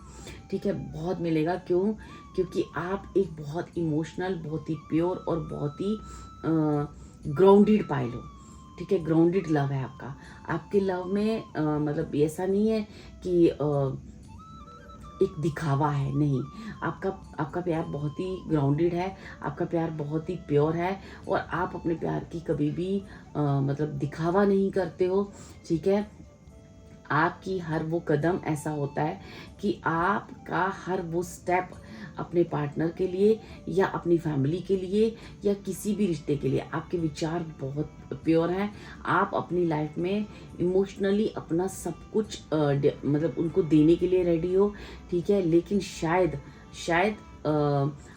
ठीक है, बहुत मिलेगा। क्यों? क्योंकि आप एक बहुत इमोशनल, बहुत ही प्योर और बहुत ही ग्राउंडेड पाइल हो, ठीक है। ग्राउंडेड लव है आपका। आपके लव में मतलब ऐसा नहीं है कि एक दिखावा है, नहीं। आपका प्यार बहुत ही ग्राउंडेड है, आपका प्यार बहुत ही प्योर है, और आप अपने प्यार की कभी भी मतलब दिखावा नहीं करते हो, ठीक है। आपकी हर वो कदम ऐसा होता है कि आपका हर वो स्टेप अपने पार्टनर के लिए या अपनी फैमिली के लिए या किसी भी रिश्ते के लिए, आपके विचार बहुत प्योर हैं। आप अपनी लाइफ में इमोशनली अपना सब कुछ मतलब उनको देने के लिए रेडी हो, ठीक है, लेकिन शायद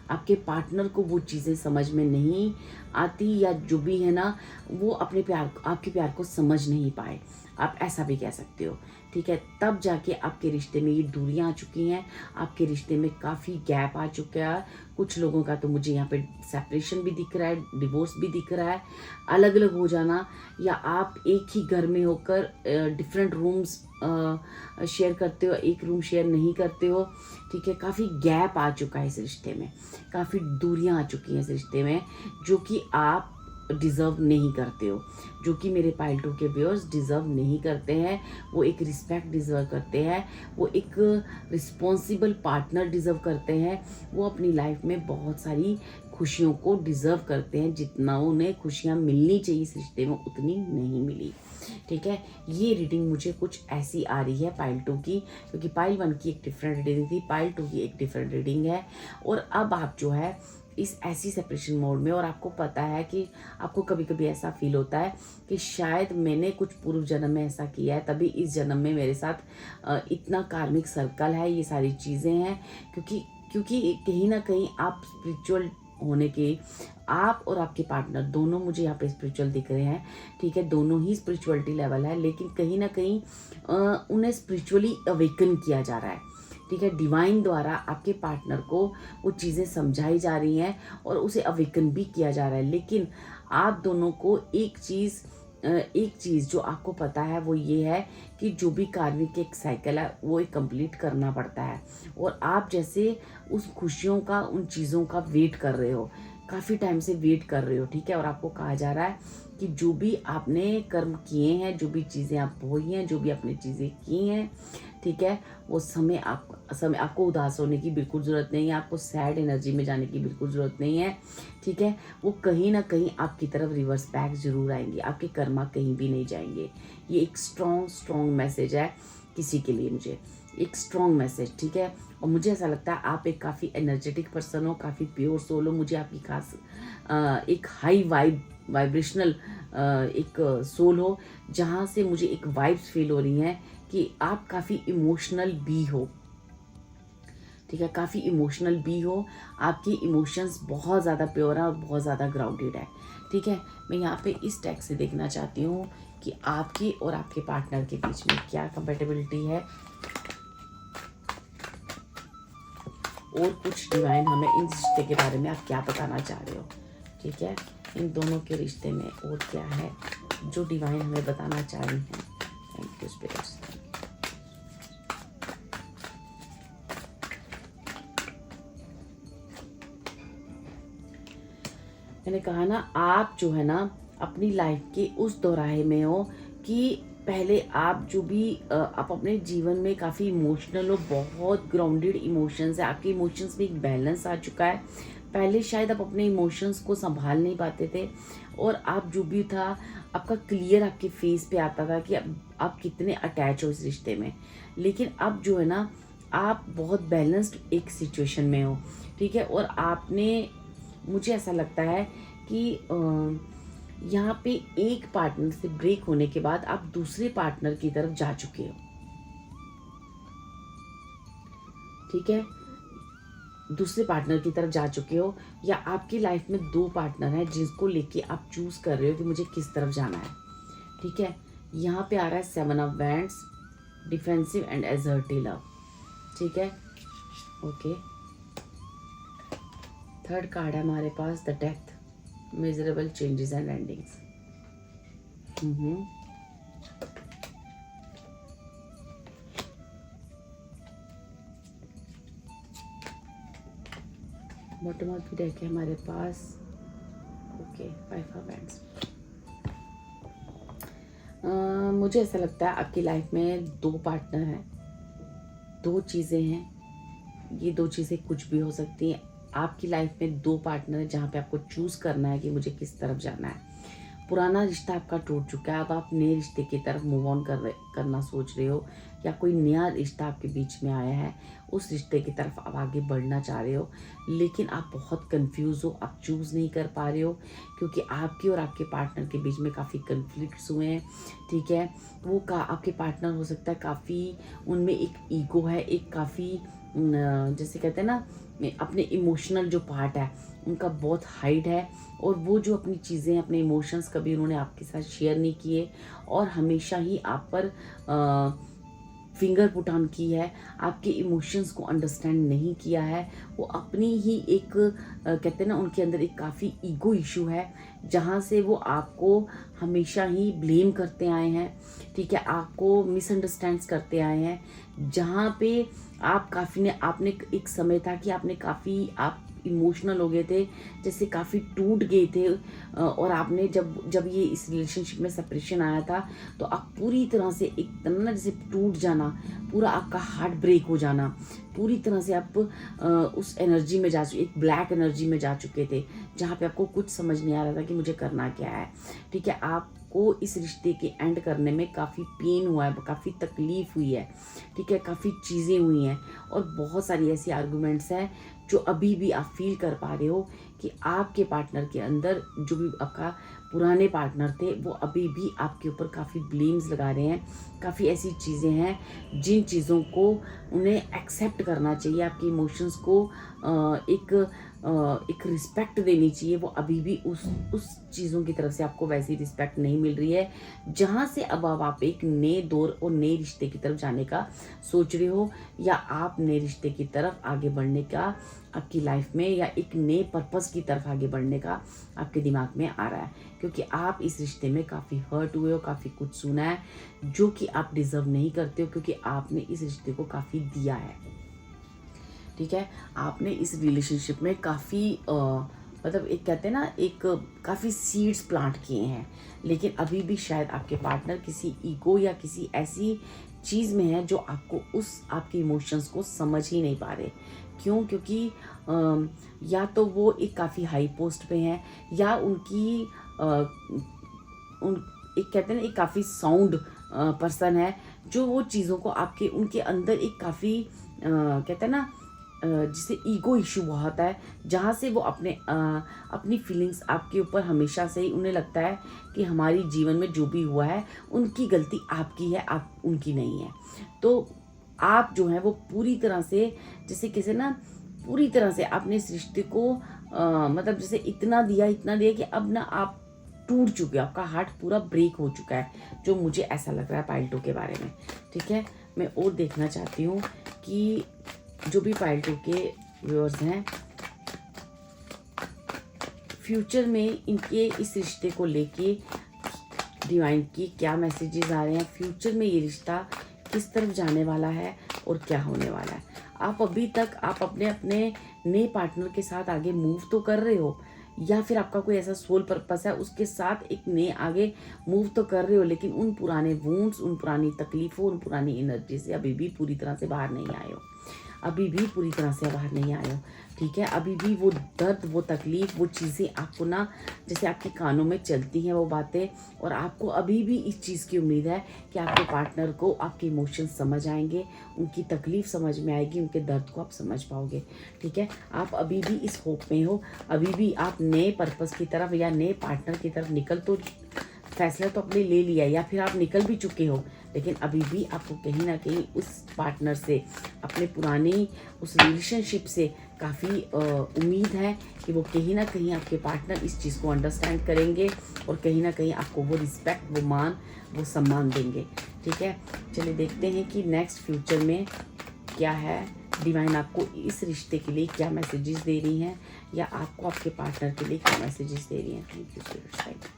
आपके पार्टनर को वो चीज़ें समझ में नहीं आती, या जो भी है ना वो आपके प्यार को समझ नहीं पाए, आप ऐसा भी कह सकते हो, ठीक है। तब जाके आपके रिश्ते में ये दूरियां आ चुकी हैं, आपके रिश्ते में काफ़ी गैप आ चुका है। कुछ लोगों का तो मुझे यहाँ पे सेपरेशन भी दिख रहा है, डिवोर्स भी दिख रहा है, अलग अलग हो जाना, या आप एक ही घर में होकर डिफरेंट रूम्स शेयर करते हो, एक रूम शेयर नहीं करते हो, ठीक है। काफ़ी गैप आ चुका है इस रिश्ते में, काफ़ी दूरियां आ चुकी हैं इस रिश्ते में, जो कि आप डिज़र्व नहीं करते हो, जो कि मेरे पाइल 2 के व्यूअर्स डिज़र्व नहीं करते हैं। वो एक रिस्पेक्ट डिज़र्व करते हैं, वो एक रिस्पॉन्सिबल पार्टनर डिज़र्व करते हैं, वो अपनी लाइफ में बहुत सारी खुशियों को डिज़र्व करते हैं। जितना उन्हें खुशियाँ मिलनी चाहिए इस रिश्ते में उतनी नहीं मिली, ठीक है। ये रीडिंग मुझे कुछ ऐसी आ रही है पाइल 2 की, क्योंकि पाइल 1 की एक डिफरेंट रीडिंग थी, पाइल 2 की एक डिफरेंट रीडिंग है। और अब आप जो है इस ऐसी सेपरेशन मोड में, और आपको पता है कि आपको कभी कभी ऐसा फील होता है कि शायद मैंने कुछ पूर्व जन्म में ऐसा किया है, तभी इस जन्म में मेरे साथ इतना कार्मिक सर्कल है, ये सारी चीज़ें हैं। क्योंकि कहीं ना कहीं आप स्पिरिचुअल होने के, आप और आपके पार्टनर दोनों मुझे यहाँ पे स्पिरिचुअल दिख रहे हैं, ठीक है, दोनों ही स्पिरिचुअलिटी लेवल है, लेकिन कहीं ना कहीं उन्हें स्पिरिचुअली अवेकन किया जा रहा है, ठीक है। डिवाइन द्वारा आपके पार्टनर को वो चीज़ें समझाई जा रही हैं और उसे अवेकन भी किया जा रहा है। लेकिन आप दोनों को एक चीज़ जो आपको पता है वो ये है कि जो भी कार्मिक एक साइकिल है वो एक कंप्लीट करना पड़ता है, और आप जैसे उस खुशियों का, उन चीज़ों का वेट कर रहे हो, काफ़ी टाइम से वेट कर रहे हो, ठीक है। और आपको कहा जा रहा है कि जो भी आपने कर्म किए हैं, जो भी चीज़ें आप बोई हैं, जो भी आपने चीज़ें की हैं, ठीक है, वो समय आपको उदास होने की बिल्कुल ज़रूरत नहीं है, आपको सैड एनर्जी में जाने की बिल्कुल ज़रूरत नहीं है, ठीक है। वो कहीं ना कहीं आपकी तरफ रिवर्स बैक जरूर आएंगे, आपके कर्मा कहीं भी नहीं जाएंगे। ये एक स्ट्रॉन्ग मैसेज है किसी के लिए, मुझे एक स्ट्रॉन्ग मैसेज, ठीक है। और मुझे ऐसा लगता है आप एक काफ़ी एनर्जेटिक पर्सन हो, काफ़ी प्योर सोल हो, मुझे आपकी खास एक हाई वाइब्रेशनल एक सोल हो, जहाँ से मुझे एक वाइब्स फील हो रही हैं कि आप काफ़ी इमोशनल भी हो, ठीक है, काफ़ी इमोशनल भी हो, आपकी इमोशंस बहुत ज़्यादा प्योर है और बहुत ज़्यादा ग्राउंडेड है, ठीक है। मैं यहाँ पे इस टैग से देखना चाहती हूँ कि आपकी और आपके पार्टनर के बीच में क्या कंपेटेबिलिटी है, और कुछ डिवाइन हमें इन रिश्ते के बारे में आप क्या बताना चाह रहे हो, ठीक है। इन दोनों के रिश्ते में और क्या है जो डिवाइन हमें बताना चाह रही हैं। Thank you spirits. मैंने कहा ना, आप जो है ना अपनी लाइफ के उस दौराहे में हो कि पहले आप जो भी आप अपने जीवन में काफ़ी इमोशनल हो, बहुत ग्राउंडेड इमोशंस है, आपके इमोशंस में एक बैलेंस आ चुका है। पहले शायद आप अपने इमोशंस को संभाल नहीं पाते थे और आप जो भी था आपका क्लियर आपके फेस पे आता था कि आप कितने अटैच हो इस रिश्ते में। लेकिन अब जो है ना, आप बहुत बैलेंस्ड एक सिचुएशन में हो, ठीक है। और आपने, मुझे ऐसा लगता है कि यहाँ पे एक पार्टनर से ब्रेक होने के बाद आप दूसरे पार्टनर की तरफ जा चुके हो, ठीक है। दूसरे पार्टनर की तरफ जा चुके हो, या आपकी लाइफ में दो पार्टनर हैं जिसको लेके आप चूज कर रहे हो कि मुझे किस तरफ जाना है, ठीक है। यहाँ पे आ रहा है 7 of wands, defensive and assertive love, ठीक है, ओके। थर्ड कार्ड है हमारे पास the death, miserable changes and endings. Bottom of the deck है हमारे पास, ओके, 5 ऑफ वैंड्स। मुझे ऐसा लगता है आपकी लाइफ में दो पार्टनर हैं, दो चीज़ें हैं, ये दो चीज़ें कुछ भी हो सकती हैं। आपकी लाइफ में दो पार्टनर है जहाँ पे आपको चूज़ करना है कि मुझे किस तरफ जाना है। पुराना रिश्ता आपका टूट चुका है, अब आप नए रिश्ते की तरफ मूव ऑन करना सोच रहे हो, या कोई नया रिश्ता आपके बीच में आया है, उस रिश्ते की तरफ आप आगे बढ़ना चाह रहे हो। लेकिन आप बहुत कंफ्यूज हो, आप चूज़ नहीं कर पा रहे हो, क्योंकि आपके और आपके पार्टनर के बीच में काफ़ी कन्फ्लिक्ट्स हुए हैं, ठीक है। वो आपके पार्टनर हो सकता है काफ़ी, उनमें एक ईगो है, एक काफ़ी जैसे कहते हैं ना, अपने इमोशनल जो पार्ट है उनका बहुत हाइड है, और वो जो अपनी चीज़ें, अपने इमोशंस कभी उन्होंने आपके साथ शेयर नहीं किए, और हमेशा ही आप पर फिंगर पुट ऑन की है, आपके इमोशंस को अंडरस्टैंड नहीं किया है। वो अपनी ही एक कहते हैं ना, उनके अंदर एक काफ़ी ईगो इशू है, जहाँ से वो आपको हमेशा ही ब्लेम करते आए हैं, ठीक है, आपको मिसअंडरस्टैंड्स करते आए हैं, जहाँ पे आप आपने एक समय था कि आपने काफ़ी आप इमोशनल हो गए थे, जैसे काफ़ी टूट गए थे, और आपने जब ये इस रिलेशनशिप में सेपरेशन आया था, तो आप पूरी तरह से एकदम ना जैसे टूट जाना, पूरा आपका हार्ट ब्रेक हो जाना, पूरी तरह से आप उस एनर्जी में एक ब्लैक एनर्जी में जा चुके थे, जहाँ पे आपको कुछ समझ नहीं आ रहा था कि मुझे करना क्या है, ठीक है। आपको इस रिश्ते के एंड करने में काफ़ी पेन हुआ है, काफ़ी तकलीफ हुई है, ठीक है, काफ़ी चीज़ें हुई हैं, और बहुत सारी ऐसी आर्गूमेंट्स हैं जो अभी भी आप फील कर पा रहे हो कि आपके पार्टनर के अंदर, जो भी आपका पुराने पार्टनर थे, वो अभी भी आपके ऊपर काफ़ी ब्लेम्स लगा रहे हैं। काफ़ी ऐसी चीज़ें हैं जिन चीज़ों को उन्हें एक्सेप्ट करना चाहिए, आपके इमोशंस को एक रिस्पेक्ट देनी चाहिए। वो अभी भी उस चीज़ों की तरफ से आपको वैसी रिस्पेक्ट नहीं मिल रही है, जहाँ से अब आप एक नए दौर और नए रिश्ते की तरफ जाने का सोच रहे हो, या आप नए रिश्ते की तरफ आगे बढ़ने का आपकी लाइफ में, या एक नए पर्पस की तरफ आगे बढ़ने का आपके दिमाग में आ रहा है, क्योंकि आप इस रिश्ते में काफ़ी हर्ट हुए हो, काफ़ी कुछ सुना है जो कि आप डिज़र्व नहीं करते हो, क्योंकि आपने इस रिश्ते को काफ़ी दिया है, ठीक है। आपने इस रिलेशनशिप में काफ़ी मतलब एक कहते हैं ना, एक काफ़ी सीड्स प्लांट किए हैं, लेकिन अभी भी शायद आपके पार्टनर किसी ईगो या किसी ऐसी चीज़ में है जो आपके इमोशंस को समझ ही नहीं पा रहे। क्यों? क्योंकि या तो वो एक काफ़ी हाई पोस्ट पे हैं, या उनकी एक कहते हैं ना, एक काफ़ी साउंड पर्सन है, जो वो चीज़ों को उनके अंदर एक काफ़ी कहते हैं ना, जिसे ईगो इशू बहुत है, जहाँ से वो अपनी फीलिंग्स आपके ऊपर हमेशा से ही, उन्हें लगता है कि हमारी जीवन में जो भी हुआ है उनकी गलती आपकी है, आप उनकी नहीं है। तो आप जो है वो पूरी तरह से, जैसे किसी ना, पूरी तरह से आपने इस रिश्ते को मतलब जैसे इतना दिया कि अब ना आप टूट चुके हो, आपका हार्ट पूरा ब्रेक हो चुका है, जो मुझे ऐसा लग रहा है पाइल 2 के बारे में, ठीक है। मैं और देखना चाहती हूँ कि जो भी पाइल 2 के व्यूअर्स हैं, फ्यूचर में इनके इस रिश्ते को लेके डिवाइन की क्या मैसेजेस आ रहे हैं, फ्यूचर में ये रिश्ता किस तरफ जाने वाला है और क्या होने वाला है। आप अभी तक आप अपने नए पार्टनर के साथ आगे मूव तो कर रहे हो, या फिर आपका कोई ऐसा सोल पर्पस है, उसके साथ एक नए आगे मूव तो कर रहे हो, लेकिन उन पुराने वुंड्स, उन पुरानी तकलीफ़ों, उन पुरानी एनर्जी से अभी भी पूरी तरह से बाहर नहीं आए हो, अभी भी पूरी तरह से बाहर नहीं आए हो। ठीक है, अभी भी वो दर्द, वो तकलीफ़, वो चीज़ें आपको ना जैसे आपके कानों में चलती हैं वो बातें, और आपको अभी भी इस चीज़ की उम्मीद है कि आपके पार्टनर को आपके इमोशंस समझ आएंगे, उनकी तकलीफ़ समझ में आएगी, उनके दर्द को आप समझ पाओगे। ठीक है, आप अभी भी इस होप में हो, अभी भी आप नए पर्पस की तरफ या नए पार्टनर की तरफ निकल तो फैसला तो अपने ले लिया, या फिर आप निकल भी चुके हो, लेकिन अभी भी आपको कहीं ना कहीं उस पार्टनर से, अपने पुरानी उस रिलेशनशिप से काफ़ी उम्मीद है कि वो कहीं ना कहीं आपके पार्टनर इस चीज़ को अंडरस्टैंड करेंगे और कहीं ना कहीं आपको वो रिस्पेक्ट, वो मान, वो सम्मान देंगे। ठीक है, चलिए देखते हैं कि नेक्स्ट फ्यूचर में क्या है, डिवाइन आपको इस रिश्ते के लिए क्या मैसेजेस दे रही हैं, या आपको आपके पार्टनर के लिए क्या मैसेजेस दे रही हैं। Thank you so much.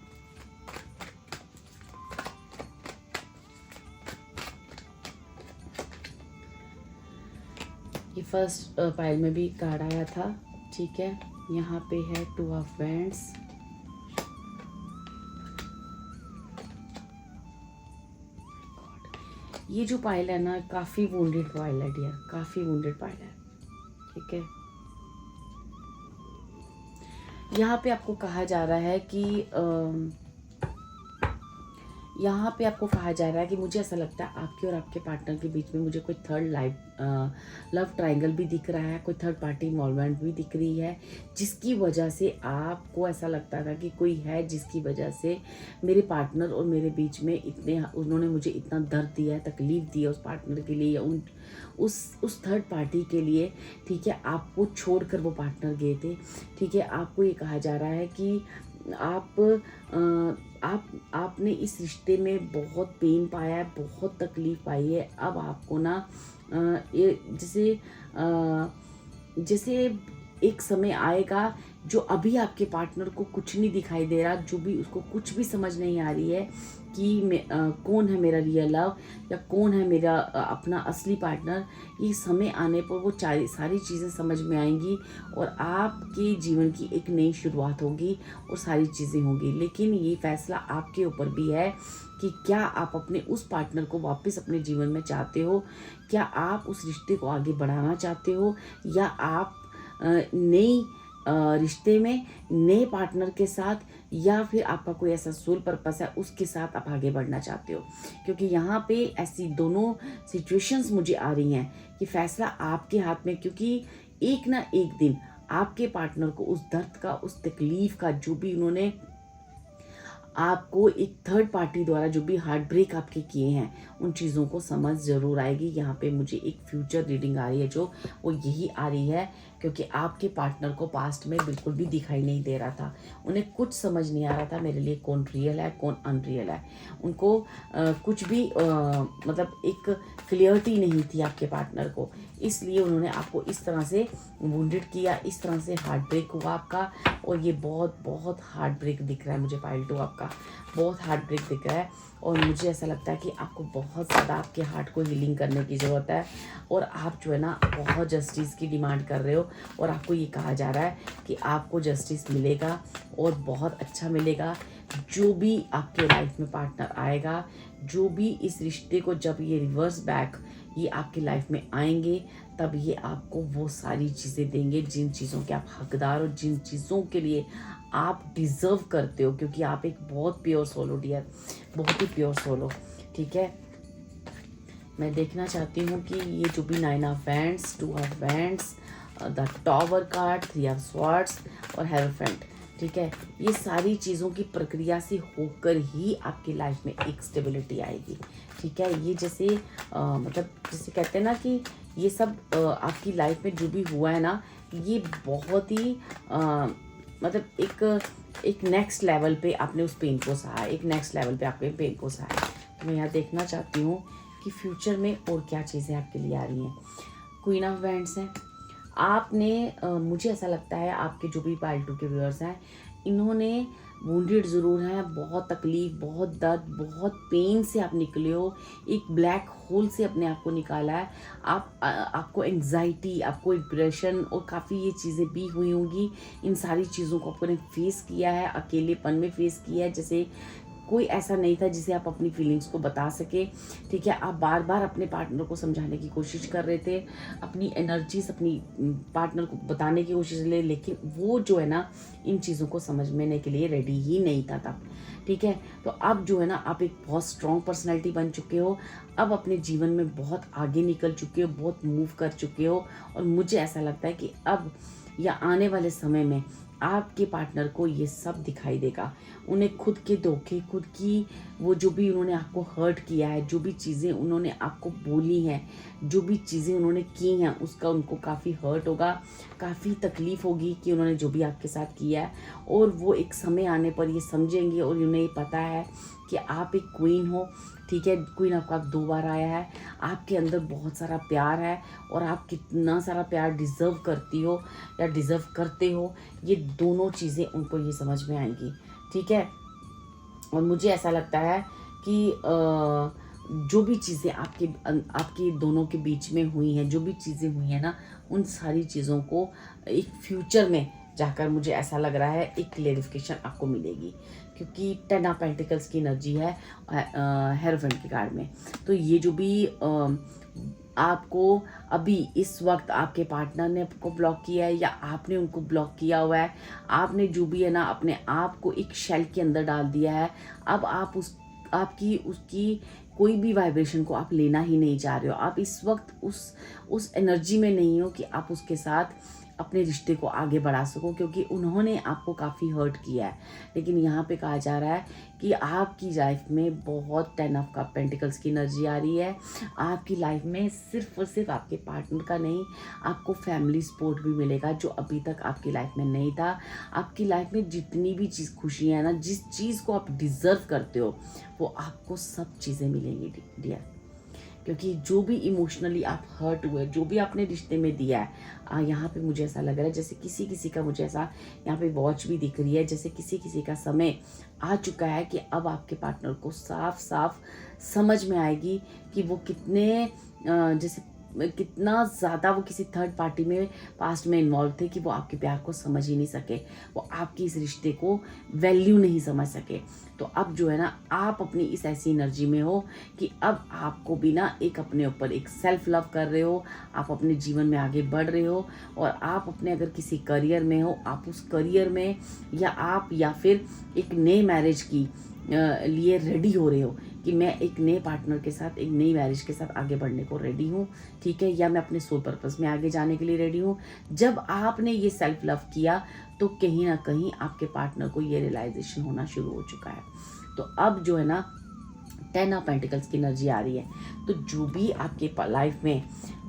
ये फर्स्ट पाइल में भी कार्ड आया था। ठीक है, यहाँ पे है 2 ऑफ वैंड्स, ये जो पाइल है ना काफ़ी वुंडेड पाइल है डियर, काफ़ी वुंडेड पाइल है। ठीक है, यहाँ पे आपको कहा जा रहा है कि यहाँ पे आपको कहा जा रहा है कि मुझे ऐसा लगता है आपके और आपके पार्टनर के बीच में मुझे कोई थर्ड लव ट्रायंगल भी दिख रहा है, कोई थर्ड पार्टी इन्वॉल्वमेंट भी दिख रही है, जिसकी वजह से आपको ऐसा लगता था कि कोई है जिसकी वजह से मेरे पार्टनर और मेरे बीच में उन्होंने मुझे इतना दर्द दिया है, तकलीफ़ दी है उस पार्टनर के लिए या उस थर्ड पार्टी के लिए। ठीक है, आपको छोड़कर वो पार्टनर गए थे। ठीक है, आपको ये कहा जा रहा है कि आपने इस रिश्ते में बहुत पेन पाया है, बहुत तकलीफ पाई है। अब आपको ना ये जैसे एक समय आएगा जो अभी आपके पार्टनर को कुछ नहीं दिखाई दे रहा, जो भी उसको कुछ भी समझ नहीं आ रही है कि कौन है मेरा रियल लव या कौन है मेरा अपना असली पार्टनर। ये समय आने पर वो सारी चीज़ें समझ में आएंगी और आपके जीवन की एक नई शुरुआत होगी और सारी चीज़ें होंगी। लेकिन ये फैसला आपके ऊपर भी है कि क्या आप अपने उस पार्टनर को वापस अपने जीवन में चाहते हो, क्या आप उस रिश्ते को आगे बढ़ाना चाहते हो, या आप नई रिश्ते में नए पार्टनर के साथ, या फिर आपका कोई ऐसा सोल पर्पस है उसके साथ आप आगे बढ़ना चाहते हो। क्योंकि यहाँ पे ऐसी दोनों सिचुएशंस मुझे आ रही हैं कि फैसला आपके हाथ में, क्योंकि एक ना एक दिन आपके पार्टनर को उस दर्द का, उस तकलीफ का, जो भी उन्होंने आपको एक थर्ड पार्टी द्वारा जो भी हार्ट ब्रेक आपके किए हैं, उन चीज़ों को समझ ज़रूर आएगी। यहाँ पे मुझे एक फ्यूचर रीडिंग आ रही है जो वो यही आ रही है, क्योंकि आपके पार्टनर को पास्ट में बिल्कुल भी दिखाई नहीं दे रहा था, उन्हें कुछ समझ नहीं आ रहा था मेरे लिए कौन रियल है कौन अनरियल है। उनको कुछ भी मतलब एक क्लियरिटी नहीं थी आपके पार्टनर को, इसलिए उन्होंने आपको इस तरह से वुंडेड किया, इस तरह से हार्ट ब्रेक हुआ आपका। और ये बहुत बहुत हार्ट ब्रेक दिख रहा है मुझे पाइल 2 आपका, बहुत हार्ट ब्रेक दिख रहा है। और मुझे ऐसा लगता है कि आपको बहुत ज़्यादा आपके हार्ट को हीलिंग करने की ज़रूरत है, और आप जो है ना बहुत जस्टिस की डिमांड कर रहे हो, और आपको ये कहा जा रहा है कि आपको जस्टिस मिलेगा और बहुत अच्छा मिलेगा। जो भी आपके लाइफ में पार्टनर आएगा, जो भी इस रिश्ते को, जब ये रिवर्स बैक ये आपकी लाइफ में आएंगे, तब ये आपको वो सारी चीज़ें देंगे जिन चीज़ों के आप हकदार हो, जिन चीज़ों के लिए आप डिज़र्व करते हो, क्योंकि आप एक बहुत प्योर सोल हो डियर, बहुत ही प्योर सोल हो। ठीक है, मैं देखना चाहती हूँ कि ये जो भी 9 of wands, 2 of wands, the tower card, 3 of swords और हेरोफेंट। ठीक है, ये सारी चीज़ों की प्रक्रिया से होकर ही आपकी लाइफ में एक स्टेबिलिटी आएगी। ठीक है, ये जैसे मतलब जैसे कहते हैं ना कि ये सब आपकी लाइफ में जो भी हुआ है ना, ये बहुत ही मतलब एक नेक्स्ट लेवल पे आपने उस पेन को सहा, एक नेक्स्ट लेवल पे आपने पेन को सहा। तो मैं यहाँ देखना चाहती हूँ कि फ्यूचर में और क्या चीज़ें आपके लिए आ रही हैं। क्वीन ऑफ वैंड्स हैं, आपने मुझे ऐसा लगता है आपके जो भी पाइल 2 के व्यूअर्स हैं, इन्होंने वुंडेड ज़रूर हैं, बहुत तकलीफ़, बहुत दर्द, बहुत पेन से आप निकले हो, एक ब्लैक होल से अपने आप को निकाला है। आपको एंग्जाइटी, आपको डिप्रेशन और काफ़ी ये चीज़ें भी हुई होंगी। इन सारी चीज़ों को आपने फेस किया है, अकेलेपन में फेस किया है, जैसे कोई ऐसा नहीं था जिसे आप अपनी फीलिंग्स को बता सके। ठीक है, आप बार बार अपने पार्टनर को समझाने की कोशिश कर रहे थे, अपनी एनर्जीज अपनी पार्टनर को बताने की कोशिश ले, लेकिन वो जो है ना इन चीज़ों को समझने के लिए रेडी ही नहीं था तब। ठीक है, तो अब जो है ना आप एक बहुत स्ट्रॉन्ग पर्सनैलिटी बन चुके हो, अब अपने जीवन में बहुत आगे निकल चुके हो, बहुत मूव कर चुके हो। और मुझे ऐसा लगता है कि अब या आने वाले समय में आपके पार्टनर को ये सब दिखाई देगा। उन्हें खुद के धोखे, खुद की वो जो भी उन्होंने आपको हर्ट किया है, जो भी चीज़ें उन्होंने आपको बोली हैं, जो भी चीज़ें उन्होंने की हैं, उसका उनको काफ़ी हर्ट होगा, काफ़ी तकलीफ़ होगी कि उन्होंने जो भी आपके साथ किया है। और वो एक समय आने पर ये समझेंगे और उन्हें ये पता है कि आप एक क्वीन हो। ठीक है, क्वीन आपका 2 बार आया है, आपके अंदर बहुत सारा प्यार है और आप कितना सारा प्यार डिज़र्व करती हो या डिज़र्व करते हो, ये दोनों चीज़ें उनको ये समझ में आएंगी। ठीक है, और मुझे ऐसा लगता है कि जो भी चीज़ें आपके दोनों के बीच में हुई हैं, जो भी चीज़ें हुई हैं ना, उन सारी चीज़ों को एक फ्यूचर में जाकर मुझे ऐसा लग रहा है एक क्लेरिफिकेशन आपको मिलेगी, क्योंकि 10 ऑफ पेंटिकल्स की एनर्जी है हेरोफेंट के कार्ड में। तो ये जो भी आपको अभी इस वक्त आपके पार्टनर ने आपको ब्लॉक किया है या आपने उनको ब्लॉक किया हुआ है, आपने जो भी है ना अपने आप को एक शेल के अंदर डाल दिया है। अब आप उसकी कोई भी वाइब्रेशन को आप लेना ही नहीं चाह रहे हो। आप इस वक्त उस एनर्जी में नहीं हो कि आप उसके साथ अपने रिश्ते को आगे बढ़ा सको, क्योंकि उन्होंने आपको काफ़ी हर्ट किया है। लेकिन यहाँ पे कहा जा रहा है कि आपकी लाइफ में बहुत 10 ऑफ कप पेंटिकल्स की एनर्जी आ रही है। आपकी लाइफ में सिर्फ और सिर्फ आपके पार्टनर का नहीं, आपको फैमिली सपोर्ट भी मिलेगा, जो अभी तक आपकी लाइफ में नहीं था। आपकी लाइफ में जितनी भी चीज़ खुशियाँ हैं ना, जिस चीज़ को आप डिज़र्व करते हो, वो आपको सब चीज़ें मिलेंगी डियर। क्योंकि जो भी इमोशनली आप हर्ट हुए, जो भी आपने रिश्ते में दिया है, यहाँ पे मुझे ऐसा लग रहा है जैसे किसी किसी का, मुझे ऐसा यहाँ पे वॉच भी दिख रही है, जैसे किसी किसी का समय आ चुका है कि अब आपके पार्टनर को साफ साफ समझ में आएगी कि वो जैसे कितना ज़्यादा वो किसी थर्ड पार्टी में पास्ट में इन्वॉल्व थे कि वो आपके प्यार को समझ ही नहीं सके, वो आपकी इस रिश्ते को वैल्यू नहीं समझ सके। तो अब जो है ना आप अपनी इस ऐसी एनर्जी में हो कि अब आपको भी ना एक अपने ऊपर एक सेल्फ लव कर रहे हो, आप अपने जीवन में आगे बढ़ रहे हो, और आप अपने अगर किसी करियर में हो, आप उस करियर में या फिर एक नए मैरिज की लिए रेडी हो रहे हो कि मैं एक नए पार्टनर के साथ, एक नई मैरिज के साथ आगे बढ़ने को रेडी हूँ। ठीक है, या मैं अपने सोल पर्पस में आगे जाने के लिए रेडी हूँ। जब आपने ये सेल्फ लव किया तो कहीं ना कहीं आपके पार्टनर को ये रियलाइजेशन होना शुरू हो चुका है। तो अब जो है ना 10 ऑफ पेंटिकल्स की एनर्जी आ रही है। तो जो भी आपके लाइफ में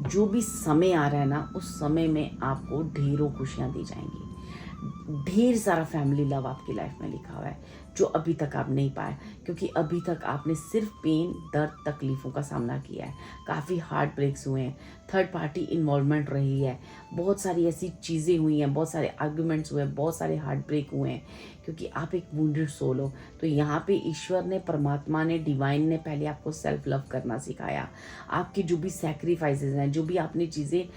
जो भी समय आ रहा है ना, उस समय में आपको ढेरों खुशियाँ दी जाएंगी, ढेर सारा फैमिली लव आपकी लाइफ में लिखा हुआ है, जो अभी तक आप नहीं पाए, क्योंकि अभी तक आपने सिर्फ पेन, दर्द, तकलीफ़ों का सामना किया है। काफ़ी हार्ट ब्रेक्स हुए हैं, थर्ड पार्टी इन्वॉल्वमेंट रही है, बहुत सारी ऐसी चीज़ें हुई हैं, बहुत सारे आर्गुमेंट्स हुए हैं, बहुत सारे हार्ट ब्रेक हुए हैं, क्योंकि आप एक वुंडेड सोल हो। तो यहाँ पे ईश्वर ने, परमात्मा ने, डिवाइन ने पहले आपको सेल्फ लव करना सिखाया। आपकी जो भी सैक्रिफाइसेस हैं, जो भी आपने चीज़ें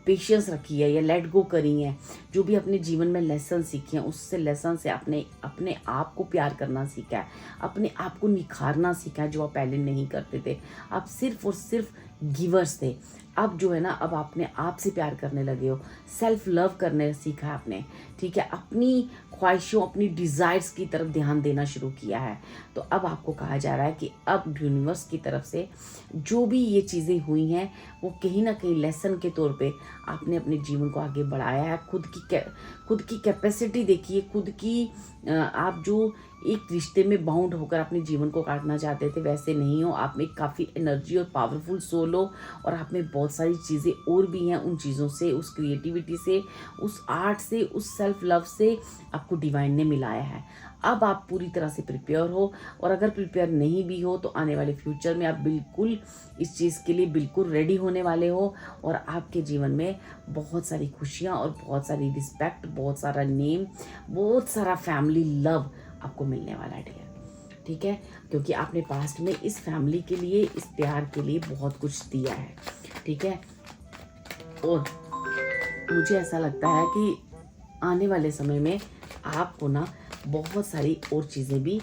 पेशेंस रखी है या लेट गो करी हैं, जो भी अपने जीवन में लेसन सीखे हैं, उससे लेसन से आपने अपने आप को प्यार करना सीखा है, अपने आप को निखारना सीखा है, जो आप पहले नहीं करते थे। आप सिर्फ और सिर्फ गिवर्स थे। अब जो है ना, अब आपने आप से प्यार करने लगे हो, सेल्फ लव करने सीखा है आपने। ठीक है, अपनी ख्वाहिशों, अपनी डिज़ायर्स की तरफ ध्यान देना शुरू किया है। तो अब आपको कहा जा रहा है कि अब यूनिवर्स की तरफ से जो भी ये चीज़ें हुई हैं, वो कहीं ना कहीं लेसन के तौर पे आपने अपने जीवन को आगे बढ़ाया है। खुद की कैपेसिटी देखिए, खुद की आप जो एक रिश्ते में बाउंड होकर अपने जीवन को काटना चाहते थे, वैसे नहीं हो। आप में काफ़ी एनर्जी और पावरफुल सोल हो, और आप में बहुत सारी चीज़ें और भी हैं। उन चीज़ों से, उस क्रिएटिविटी से, उस आर्ट से, उस सेल्फ लव से आपको डिवाइन ने मिलाया है। अब आप पूरी तरह से प्रिपेयर हो, और अगर प्रिपेयर नहीं भी हो तो आने वाले फ्यूचर में आप बिल्कुल इस चीज़ के लिए बिल्कुल रेडी होने वाले हो, और आपके जीवन में बहुत सारी खुशियाँ और बहुत सारी रिस्पेक्ट, बहुत सारा नेम, बहुत सारा फैमिली लव आपको मिलने वाला है डियर। ठीक है, क्योंकि आपने पास्ट में इस फैमिली के लिए, इस प्यार के लिए बहुत कुछ दिया है। ठीक है, और मुझे ऐसा लगता है कि आने वाले समय में आपको ना बहुत सारी और चीज़ें भी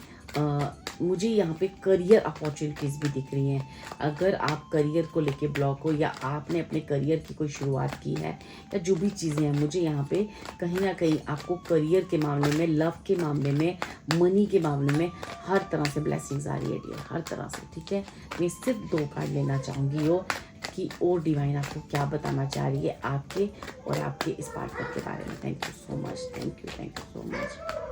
मुझे यहाँ पे करियर अपॉर्चुनिटीज़ भी दिख रही हैं। अगर आप करियर को लेके ब्लॉक हो, या आपने अपने करियर की कोई शुरुआत की है, या जो भी चीज़ें हैं, मुझे यहाँ पे कहीं ना कहीं आपको करियर के मामले में, लव के मामले में, मनी के मामले में हर तरह से ब्लेसिंग्स आ रही है डियर, हर तरह से। ठीक है, मैं सिर्फ 2 कार्ड लेना चाहूँगी हो कि और डिवाइन आपको क्या बताना चाह रही है आपके और आपके इस पार्टनर के बारे में। Thank you so much, thank you so much.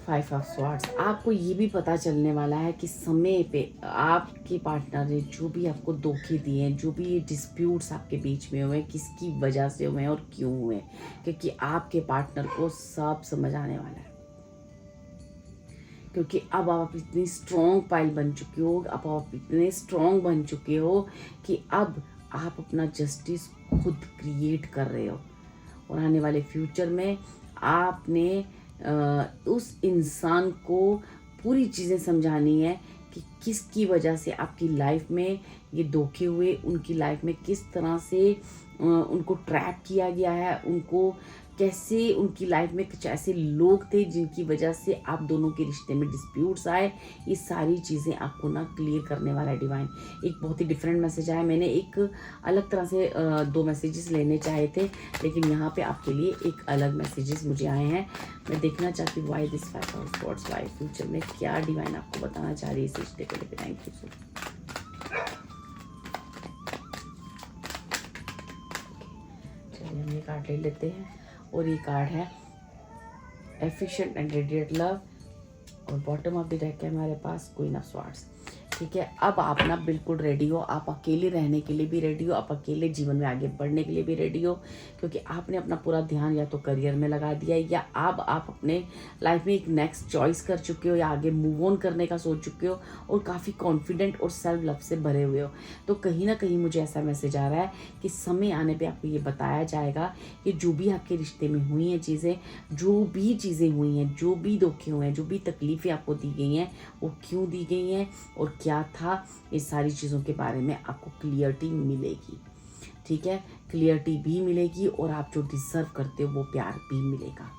5 of swords, आपको ये भी पता चलने वाला है कि समय पे आपके पार्टनर ने जो भी आपको धोखे दिए हैं, जो भी डिस्प्यूट्स आपके बीच में हुए, किसकी वजह से हुए और क्यों हुए, क्योंकि आपके पार्टनर को सब समझ आने वाला है। क्योंकि अब आप इतनी स्ट्रॉन्ग पाइल बन चुके हो, अब आप इतने स्ट्रॉन्ग बन चुके हो कि अब आप अपना जस्टिस खुद क्रिएट कर रहे हो, और आने वाले फ्यूचर में आपने उस इंसान को पूरी चीज़ें समझानी है कि किसकी वजह से आपकी लाइफ में ये धोखे हुए, उनकी लाइफ में किस तरह से उनको ट्रैप किया गया है, उनको कैसे, उनकी लाइफ में कुछ ऐसे लोग थे जिनकी वजह से आप दोनों के रिश्ते में डिस्प्यूट्स आए। ये सारी चीज़ें आपको ना क्लियर करने वाला है डिवाइन। एक बहुत ही डिफरेंट मैसेज आया, मैंने एक अलग तरह से 2 मैसेजेस लेने चाहे थे, लेकिन यहाँ पे आपके लिए एक अलग मैसेजेस मुझे आए हैं। मैं देखना चाहती हूँ why this 5 of swords, why future में क्या डिवाइन आपको बताना चाह रही है इस रिश्ते को लेकर। Thank you so much. चलिए हम ये कार्ड ले लेते हैं, और ये कार्ड है एफिशिएंट एंड रेडिएट लव, और बॉटम ऑफ द डेक है हमारे पास क्वीन ऑफ स्वॉर्ड्स। ठीक है, अब आप ना बिल्कुल रेडी हो, आप अकेले रहने के लिए भी रेडी हो, आप अकेले जीवन में आगे बढ़ने के लिए भी रेडी हो, क्योंकि आपने अपना पूरा ध्यान या तो करियर में लगा दिया है, या अब आप अपने लाइफ में एक नेक्स्ट चॉइस कर चुके हो, या आगे मूव ऑन करने का सोच चुके हो, और काफ़ी कॉन्फिडेंट और सेल्फ लव से भरे हुए हो। तो कहीं ना कहीं मुझे ऐसा मैसेज आ रहा है कि समय आने पर आपको ये बताया जाएगा कि जो भी आपके रिश्ते में हुई हैं चीज़ें, जो भी चीज़ें हुई हैं, जो भी धोखे हुए हैं, जो भी तकलीफ़ें आपको दी गई हैं, वो क्यों दी गई हैं और क्या था, ये सारी चीज़ों के बारे में आपको क्लियरिटी मिलेगी। ठीक है, क्लियरिटी भी मिलेगी, और आप जो डिज़र्व करते हो वो प्यार भी मिलेगा,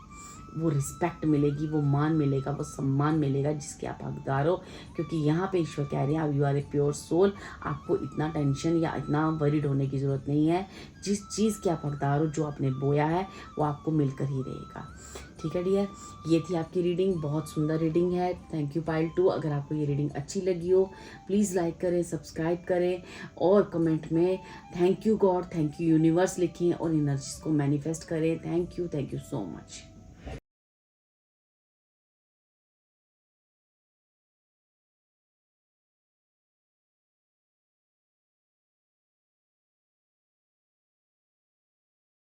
वो रिस्पेक्ट मिलेगी, वो मान मिलेगा, वो सम्मान मिलेगा जिसके आप हकदार हो। क्योंकि यहाँ पे ईश्वर कह रहे हैं आप you are a pure soul, आपको इतना टेंशन या इतना वरीड होने की ज़रूरत नहीं है। जिस चीज़ के आप हकदार हो, जो आपने बोया है, वो आपको मिलकर ही रहेगा। ठीक है डियर, ये थी आपकी रीडिंग, बहुत सुंदर रीडिंग है। Thank you pile 2। अगर आपको ये रीडिंग अच्छी लगी हो, प्लीज़ लाइक करें, सब्सक्राइब करें, और कमेंट में thank you God, thank you universe लिखें, और एनर्जीज को मैनिफेस्ट करें। Thank you so much.